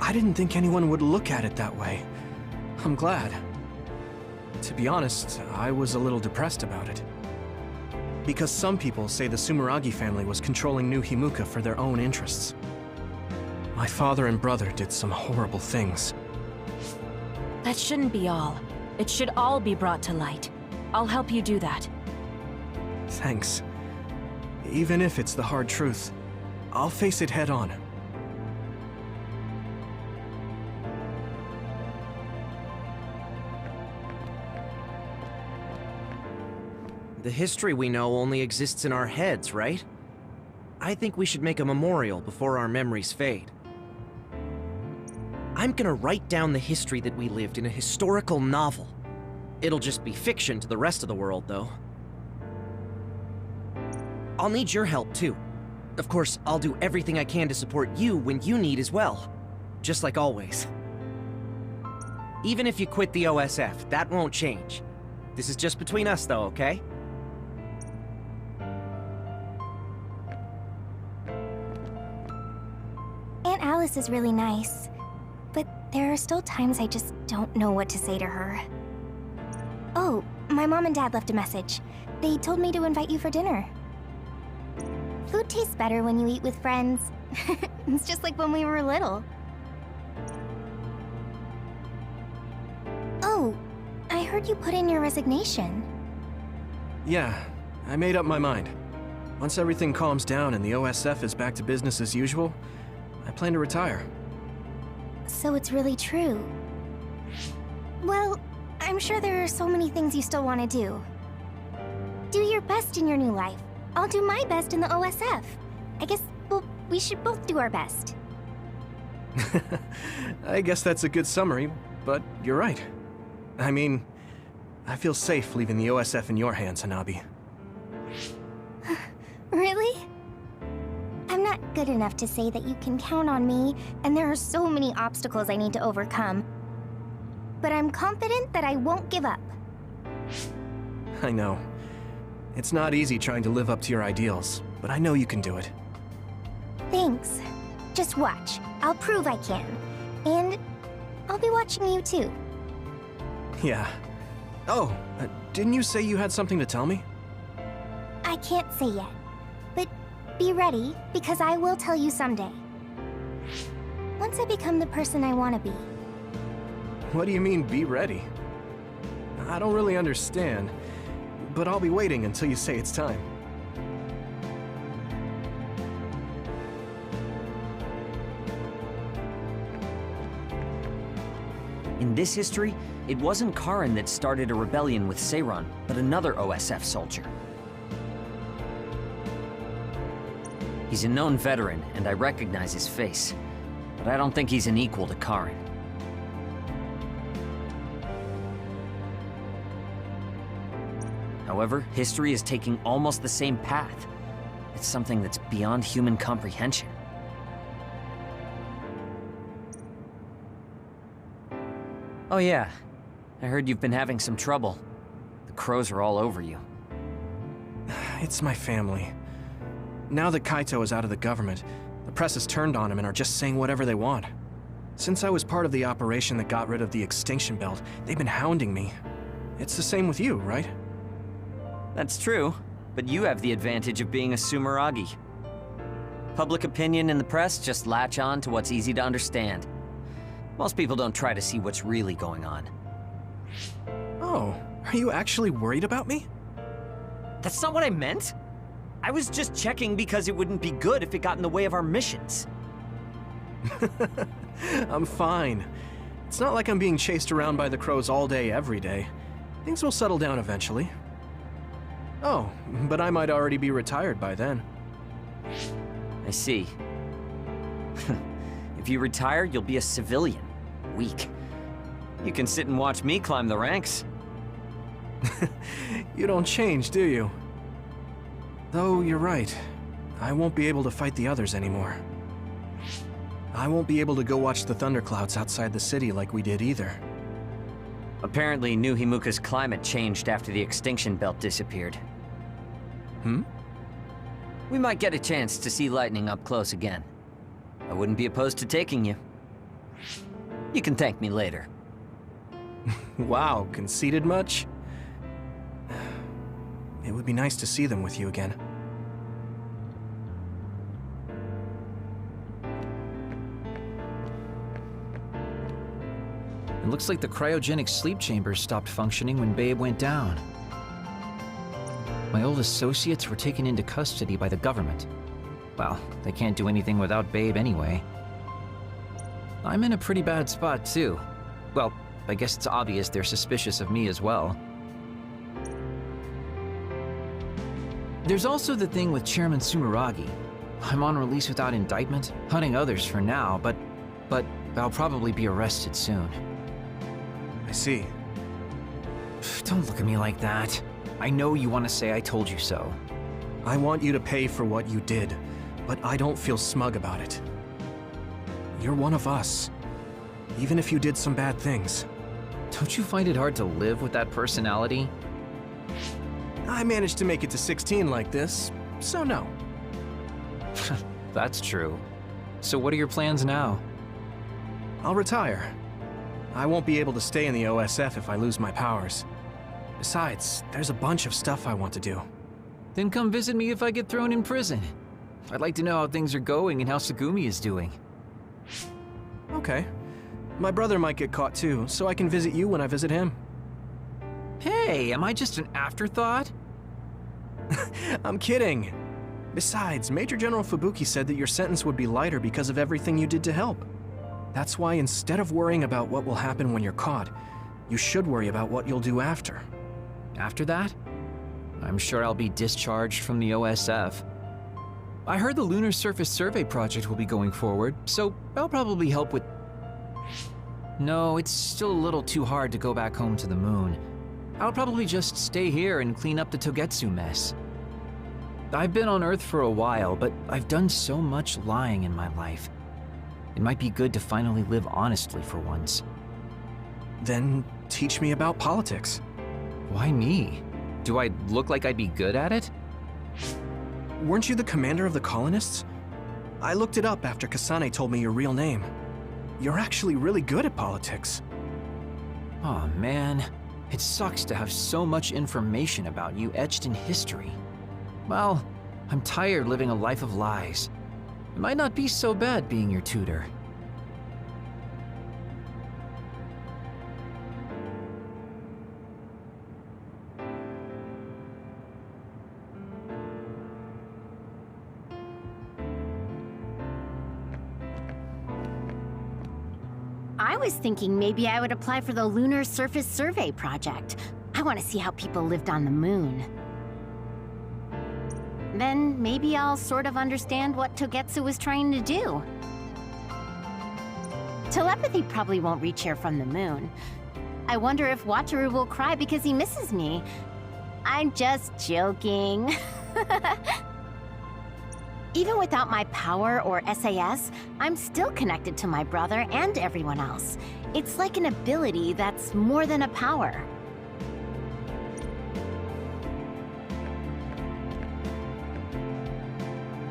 I didn't think anyone would look at it that way. I'm glad. To be honest, I was a little depressed about it. Because some people say the Sumeragi family was controlling New Himuka for their own interests. My father and brother did some horrible things. That shouldn't be all. It should all be brought to light. I'll help you do that. Thanks. Even if it's the hard truth, I'll face it head on. The history we know only exists in our heads, right? I think we should make a memorial before our memories fade. I'm gonna write down the history that we lived in a historical novel. It'll just be fiction to the rest of the world, though. I'll need your help, too. Of course, I'll do everything I can to support you when you need as well. Just like always. Even if you quit the OSF, that won't change. This is just between us, though, okay? Aunt Alice is really nice, but there are still times I just don't know what to say to her. Oh, my mom and dad left a message. They told me to invite you for dinner. Food tastes better when you eat with friends. It's just like when we were little. Oh, I heard you put in your resignation. Yeah, I made up my mind. Once everything calms down and the OSF is back to business as usual, I plan to retire. So it's really true. Well, I'm sure there are so many things you still want to do. Do your best in your new life. I'll do my best in the OSF. I guess, well, we should both do our best. I guess that's a good summary, but you're right. I mean, I feel safe leaving the OSF in your hands, Hanabi. Really? I'm not good enough to say that you can count on me, and there are so many obstacles I need to overcome. But I'm confident that I won't give up. I know. It's not easy trying to live up to your ideals, but I know you can do it. Thanks. Just watch. I'll prove I can. And I'll be watching you too. Yeah. Oh, didn't you say you had something to tell me? I can't say yet, but be ready, because I will tell you someday. Once I become the person I want to be. What do you mean, be ready? I don't really understand, but I'll be waiting until you say it's time. In this history, it wasn't Karin that started a rebellion with Seiran, but another OSF soldier. He's a known veteran, and I recognize his face, but I don't think he's an equal to Karin. However, history is taking almost the same path. It's something that's beyond human comprehension. Oh yeah, I heard you've been having some trouble. The crows are all over you. It's my family. Now that Kaito is out of the government, the press has turned on him and are just saying whatever they want. Since I was part of the operation that got rid of the extinction belt, they've been hounding me. It's the same with you, right? That's true, but you have the advantage of being a Sumeragi. Public opinion and the press just latch on to what's easy to understand. Most people don't try to see what's really going on. Oh, are you actually worried about me? That's not what I meant. I was just checking because it wouldn't be good if it got in the way of our missions. I'm fine. It's not like I'm being chased around by the crows all day, every day. Things will settle down eventually. Oh, but I might already be retired by then. I see. If you retire, you'll be a civilian. Weak. You can sit and watch me climb the ranks. You don't change, do you? Though you're right. I won't be able to fight the others anymore. I won't be able to go watch the thunderclouds outside the city like we did either. Apparently, New Himuka's climate changed after the extinction belt disappeared. Hmm? We might get a chance to see lightning up close again. I wouldn't be opposed to taking you. You can thank me later. Wow, conceited much? It would be nice to see them with you again. It looks like the cryogenic sleep chamber stopped functioning when Babe went down. My old associates were taken into custody by the government. Well, they can't do anything without Babe anyway. I'm in a pretty bad spot, too. Well, I guess it's obvious they're suspicious of me as well. There's also the thing with Chairman Sumeragi. I'm on release without indictment, hunting others for now, but I'll probably be arrested soon. I see. Don't look at me like that. I know you want to say I told you so. I want you to pay for what you did, but I don't feel smug about it. You're one of us, even if you did some bad things. Don't you find it hard to live with that personality? I managed to make it to 16 like this, so no. That's true. So what are your plans now? I'll retire. I won't be able to stay in the OSF if I lose my powers. Besides, there's a bunch of stuff I want to do. Then come visit me if I get thrown in prison. I'd like to know how things are going and how Tsugumi is doing. Okay. My brother might get caught too, so I can visit you when I visit him. Hey, am I just an afterthought? I'm kidding. Besides, Major General Fubuki said that your sentence would be lighter because of everything you did to help. That's why instead of worrying about what will happen when you're caught, you should worry about what you'll do after. After that? I'm sure I'll be discharged from the OSF. I heard the Lunar Surface Survey project will be going forward, so I'll probably help with... No, it's still a little too hard to go back home to the moon. I'll probably just stay here and clean up the Togetsu mess. I've been on Earth for a while, but I've done so much lying in my life. It might be good to finally live honestly for once. Then teach me about politics. Why me? Do I look like I'd be good at it? Weren't you the commander of the colonists? I looked it up after Kasane told me your real name. You're actually really good at politics. Aw, man. It sucks to have so much information about you etched in history. Well, I'm tired living a life of lies. It might not be so bad being your tutor. I was thinking maybe I would apply for the Lunar Surface Survey project. I want to see how people lived on the moon. Then maybe I'll sort of understand what Togetsu was trying to do. Telepathy probably won't reach here from the moon. I wonder if Wataru will cry because he misses me. I'm just joking. Even without my power or SAS, I'm still connected to my brother and everyone else. It's like an ability that's more than a power.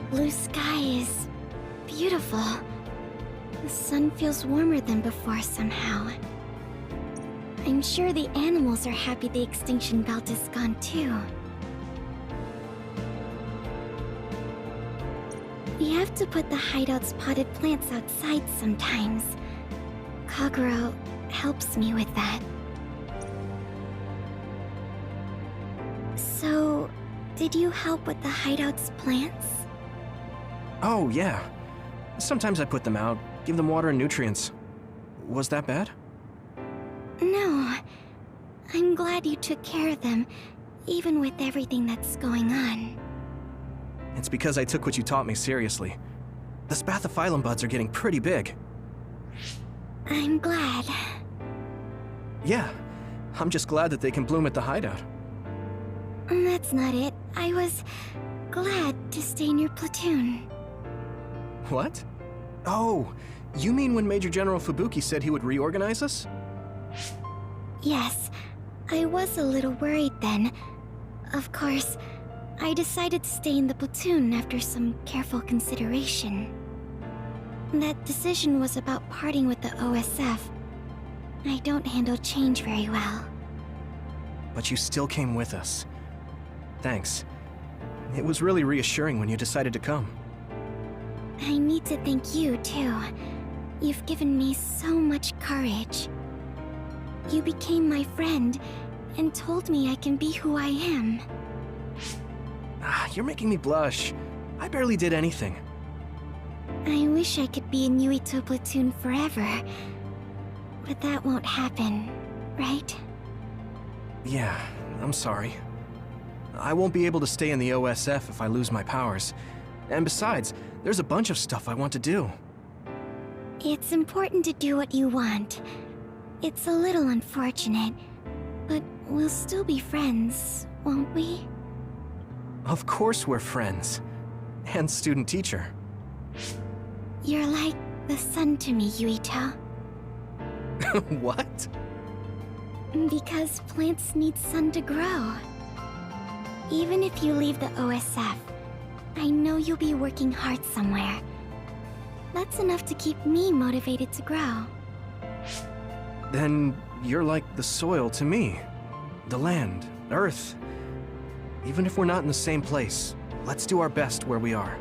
Blue sky is beautiful. The sun feels warmer than before somehow. I'm sure the animals are happy the extinction belt is gone too. We have to put the hideout's potted plants outside sometimes. Kaguro helps me with that. So, did you help with the hideout's plants? Oh, yeah. Sometimes I put them out, give them water and nutrients. Was that bad? No. I'm glad you took care of them, even with everything that's going on. It's because I took what you taught me seriously. The spathiphyllum buds are getting pretty big. I'm glad. Yeah, I'm just glad that they can bloom at the hideout. That's not it. I was glad to stay in your platoon. What? Oh, you mean when Major General Fubuki said he would reorganize us? Yes, I was a little worried then. Of course, I decided to stay in the platoon after some careful consideration. That decision was about parting with the OSF. I don't handle change very well. But you still came with us. Thanks. It was really reassuring when you decided to come. I need to thank you, too. You've given me so much courage. You became my friend and told me I can be who I am. You're making me blush. I barely did anything. I wish I could be in Yuito platoon forever. But that won't happen, right? Yeah, I'm sorry. I won't be able to stay in the OSF if I lose my powers. And besides, there's a bunch of stuff I want to do. It's important to do what you want. It's a little unfortunate, but we'll still be friends, won't we? Of course we're friends. And student-teacher. You're like the sun to me, Yuito. What? Because plants need sun to grow. Even if you leave the OSF, I know you'll be working hard somewhere. That's enough to keep me motivated to grow. Then you're like the soil to me. The land, earth. Even if we're not in the same place, let's do our best where we are.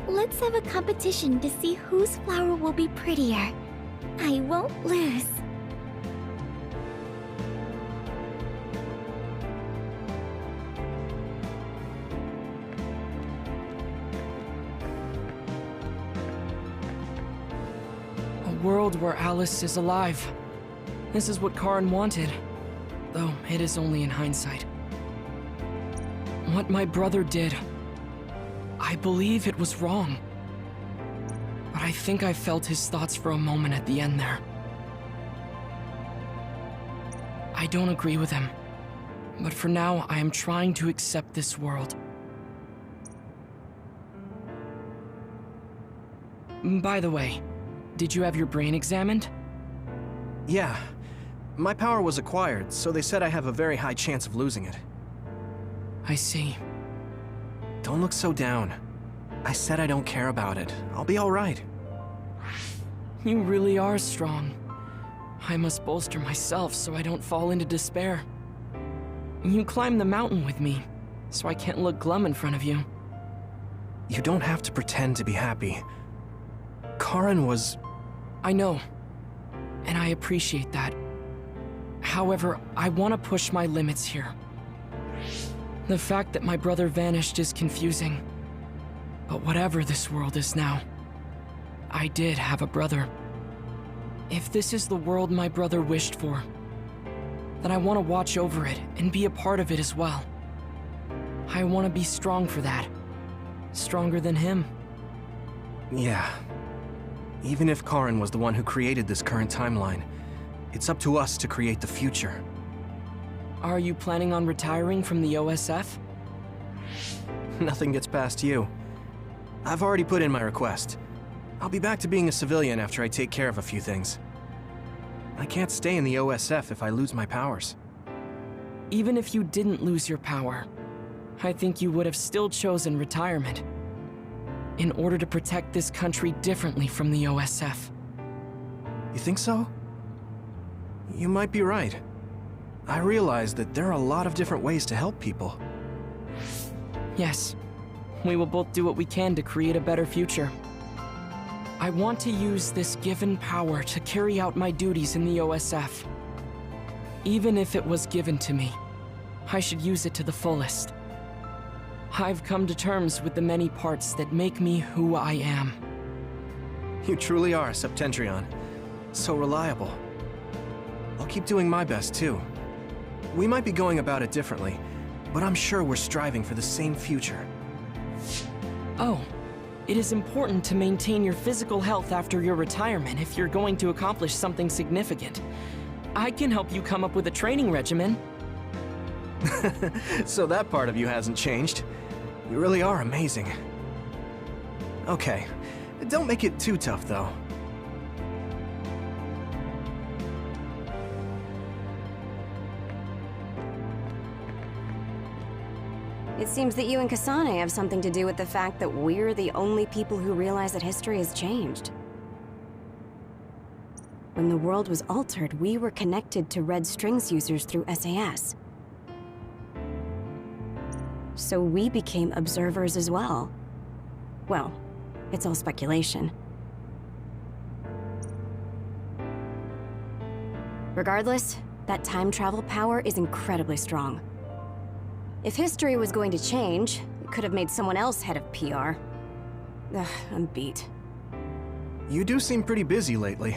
Let's have a competition to see whose flower will be prettier. I won't lose. A world where Alice is alive. This is what Karin wanted, though it is only in hindsight. What my brother did, I believe it was wrong. But I think I felt his thoughts for a moment at the end there. I don't agree with him, but for now I am trying to accept this world. By the way, did you have your brain examined? Yeah. My power was acquired, so they said I have a very high chance of losing it. I see. Don't look so down. I said I don't care about it. I'll be alright. You really are strong. I must bolster myself so I don't fall into despair. You climbed the mountain with me, so I can't look glum in front of you. You don't have to pretend to be happy. Karin was... I know, and I appreciate that. However, I want to push my limits here. The fact that my brother vanished is confusing. But whatever this world is now, I did have a brother. If this is the world my brother wished for, then I want to watch over it and be a part of it as well. I want to be strong for that. Stronger than him. Yeah. Even if Karin was the one who created this current timeline, it's up to us to create the future. Are you planning on retiring from the OSF? Nothing gets past you. I've already put in my request. I'll be back to being a civilian after I take care of a few things. I can't stay in the OSF if I lose my powers. Even if you didn't lose your power, I think you would have still chosen retirement in order to protect this country differently from the OSF. You think so? You might be right. I realize that there are a lot of different ways to help people. Yes. We will both do what we can to create a better future. I want to use this given power to carry out my duties in the OSF. Even if it was given to me, I should use it to the fullest. I've come to terms with the many parts that make me who I am. You truly are, Septentrion. So reliable. I'll keep doing my best, too. We might be going about it differently, but I'm sure we're striving for the same future. Oh, it is important to maintain your physical health after your retirement if you're going to accomplish something significant. I can help you come up with a training regimen. So that part of you hasn't changed. You really are amazing. Okay, don't make it too tough, though. It seems that you and Kasane have something to do with the fact that we're the only people who realize that history has changed. When the world was altered, we were connected to Red Strings users through SAS. So we became observers as well. Well, it's all speculation. Regardless, that time travel power is incredibly strong. If history was going to change, it could have made someone else head of PR. Ugh, I'm beat. You do seem pretty busy lately.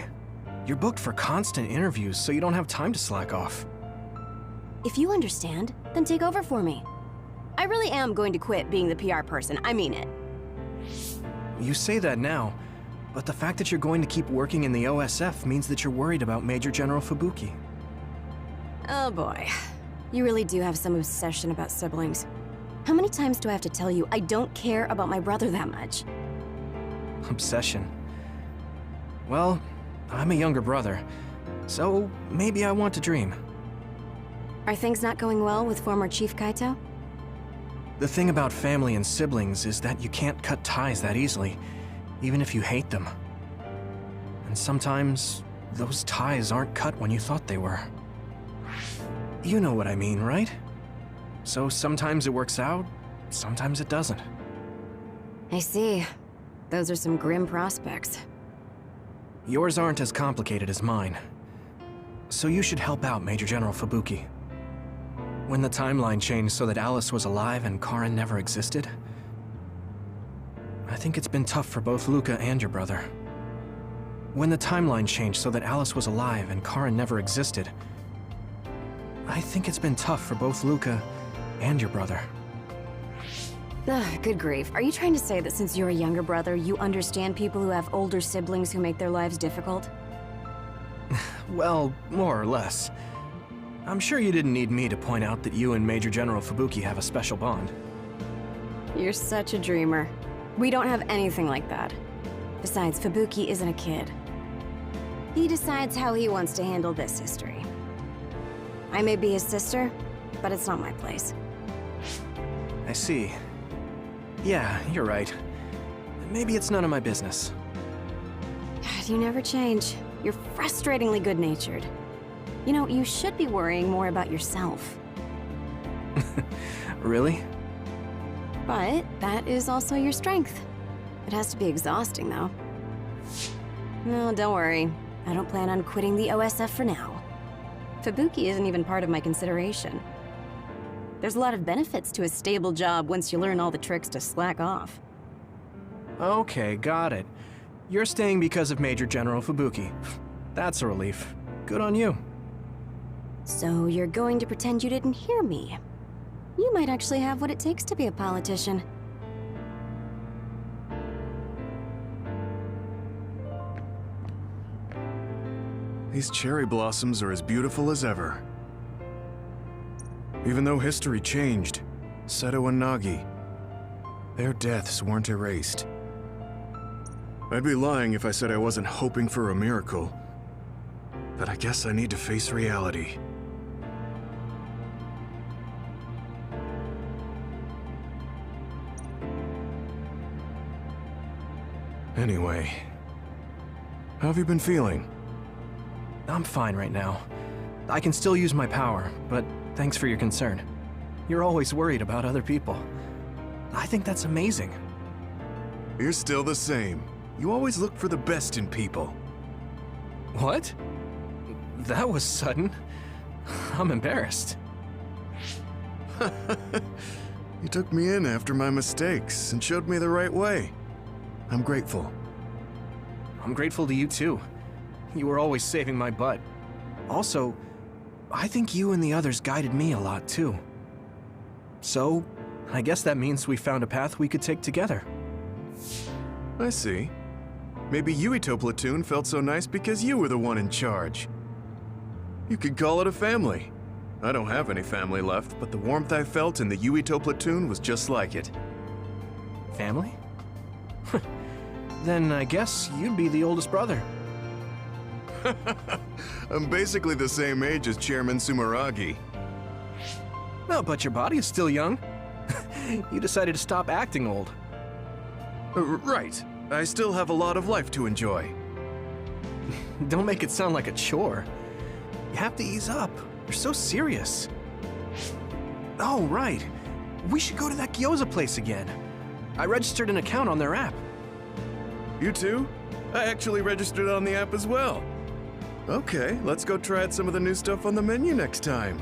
You're booked for constant interviews, so you don't have time to slack off. If you understand, then take over for me. I really am going to quit being the PR person, I mean it. You say that now, but the fact that you're going to keep working in the OSF means that you're worried about Major General Fubuki. Oh boy. You really do have some obsession about siblings. How many times do I have to tell you I don't care about my brother that much? Obsession. Well, I'm a younger brother, so maybe I want to dream. Are things not going well with former Chief Kaito? The thing about family and siblings is that you can't cut ties that easily, even if you hate them. And sometimes, those ties aren't cut when you thought they were. You know what I mean, right? So sometimes it works out, sometimes it doesn't. I see. Those are some grim prospects. Yours aren't as complicated as mine. So you should help out Major General Fubuki. When the timeline changed so that Alice was alive and Karin never existed, I think it's been tough for both Luca and your brother. When the timeline changed so that Alice was alive and Karin never existed, I think it's been tough for both Luca and your brother. Ugh, good grief. Are you trying to say that since you're a younger brother, you understand people who have older siblings who make their lives difficult? Well, more or less. I'm sure you didn't need me to point out that you and Major General Fubuki have a special bond. You're such a dreamer. We don't have anything like that. Besides, Fubuki isn't a kid. He decides how he wants to handle this history. I may be his sister, but it's not my place. I see. Yeah, you're right. Maybe it's none of my business. You never change. You're frustratingly good-natured. You know, you should be worrying more about yourself. Really? But that is also your strength. It has to be exhausting, though. No, don't worry. I don't plan on quitting the OSF for now. Fubuki isn't even part of my consideration. There's a lot of benefits to a stable job once you learn all the tricks to slack off. Okay, got it. You're staying because of Major General Fubuki. That's a relief. Good on you. So you're going to pretend you didn't hear me. You might actually have what it takes to be a politician. These cherry blossoms are as beautiful as ever. Even though history changed, Seto and Nagi, their deaths weren't erased. I'd be lying if I said I wasn't hoping for a miracle. But I guess I need to face reality. Anyway, how have you been feeling? I'm fine right now. I can still use my power, but thanks for your concern. You're always worried about other people. I think that's amazing. You're still the same. You always look for the best in people. What? That was sudden. I'm embarrassed. You took me in after my mistakes and showed me the right way. I'm grateful. I'm grateful to you too. You were always saving my butt. Also, I think you and the others guided me a lot too. So, I guess that means we found a path we could take together. I see. Maybe Yuito Platoon felt so nice because you were the one in charge. You could call it a family. I don't have any family left, but the warmth I felt in the Yuito Platoon was just like it. Family? Then I guess you'd be the oldest brother. I'm basically the same age as Chairman Sumeragi. Well, but your body is still young. You decided to stop acting old. Right. I still have a lot of life to enjoy. don't make it sound like a chore. You have to ease up. You're so serious. Oh, right. We should go to that gyoza place again. I registered an account on their app. You too? I actually registered on the app as well. Okay, let's go try out some of the new stuff on the menu next time.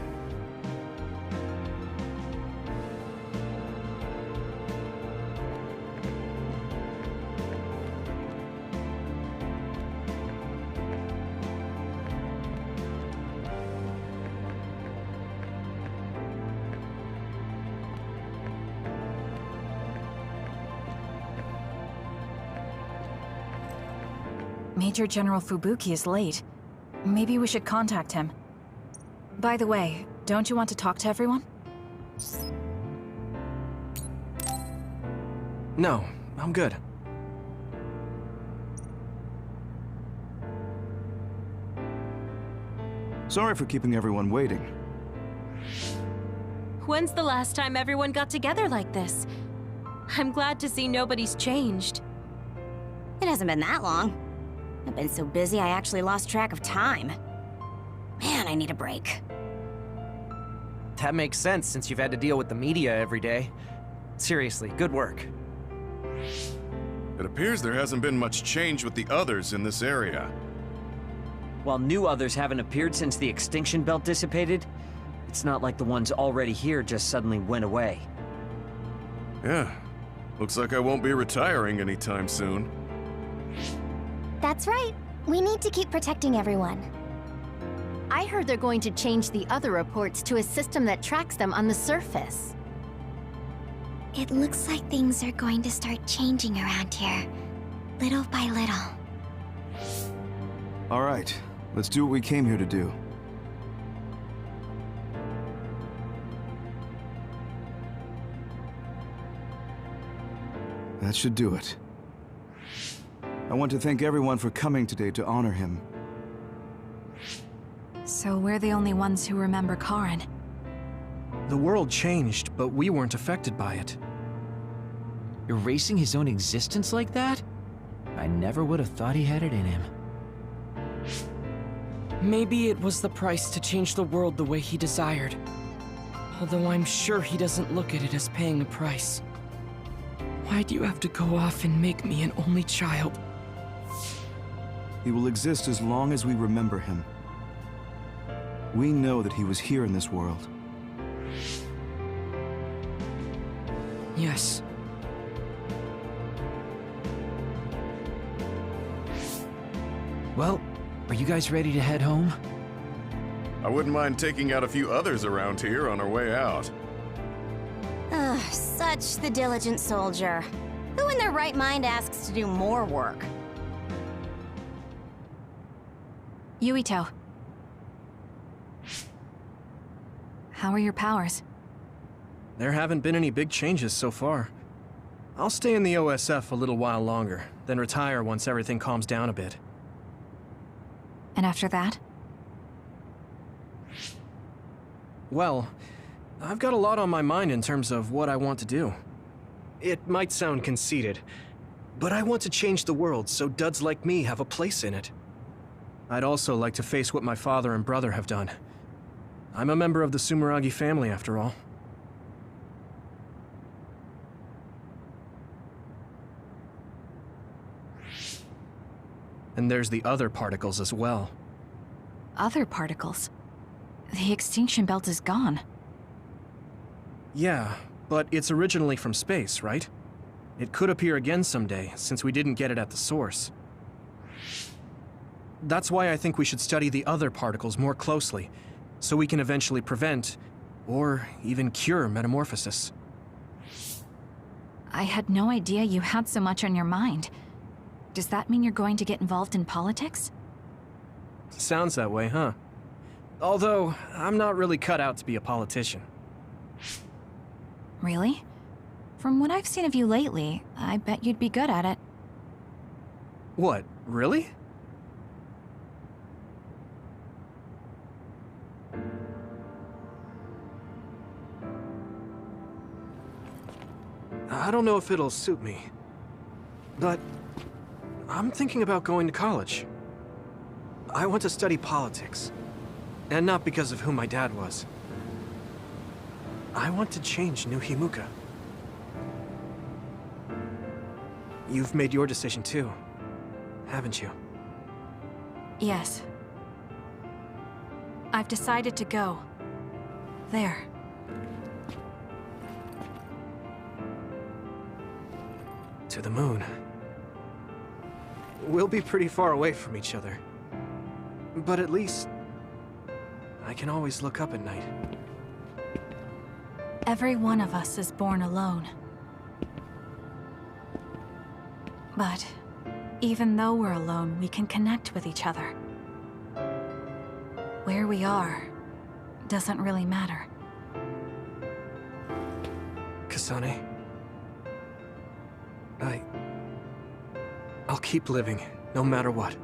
Major General Fubuki is late. Maybe we should contact him. By the way, don't you want to talk to everyone? No, I'm good. Sorry for keeping everyone waiting. When's the last time everyone got together like this? I'm glad to see nobody's changed. It hasn't been that long. I've been so busy I actually lost track of time. Man, I need a break. That makes sense since you've had to deal with the media every day. Seriously, good work. It appears there hasn't been much change with the others in this area. While new others haven't appeared since the extinction belt dissipated, it's not like the ones already here just suddenly went away. Yeah, looks like I won't be retiring anytime soon. That's right. We need to keep protecting everyone. I heard they're going to change the other reports to a system that tracks them on the surface. It looks like things are going to start changing around here, little by little. All right, let's do what we came here to do. That should do it. I want to thank everyone for coming today to honor him. So we're the only ones who remember Karin. The world changed, but we weren't affected by it. Erasing his own existence like that? I never would have thought he had it in him. Maybe it was the price to change the world the way he desired. Although I'm sure he doesn't look at it as paying a price. Why do you have to go off and make me an only child? He will exist as long as we remember him. We know that he was here in this world. Yes. Well, are you guys ready to head home? I wouldn't mind taking out a few others around here on our way out. Ugh, such the diligent soldier. Who in their right mind asks to do more work? Yuito. How are your powers? There haven't been any big changes so far. I'll stay in the OSF a little while longer, then retire once everything calms down a bit. And after that? Well, I've got a lot on my mind in terms of what I want to do. It might sound conceited, but I want to change the world so duds like me have a place in it. I'd also like to face what my father and brother have done. I'm a member of the Sumeragi family, after all. And there's the other particles as well. Other particles? The extinction belt is gone. Yeah, but it's originally from space, right? It could appear again someday, since we didn't get it at the source. That's why I think we should study the other particles more closely, so we can eventually prevent, or even cure metamorphosis. I had no idea you had so much on your mind. Does that mean you're going to get involved in politics? Sounds that way, huh? Although, I'm not really cut out to be a politician. Really? From what I've seen of you lately, I bet you'd be good at it. What, really? I don't know if it'll suit me, but I'm thinking about going to college. I want to study politics. And not because of who my dad was. I want to change New Himuka. You've made your decision too, haven't you? Yes. I've decided to go. There. To the moon. We'll be pretty far away from each other. But at least, I can always look up at night. Every one of us is born alone. But even though we're alone, we can connect with each other. Where we are doesn't really matter. Kasane, I'll keep living, no matter what.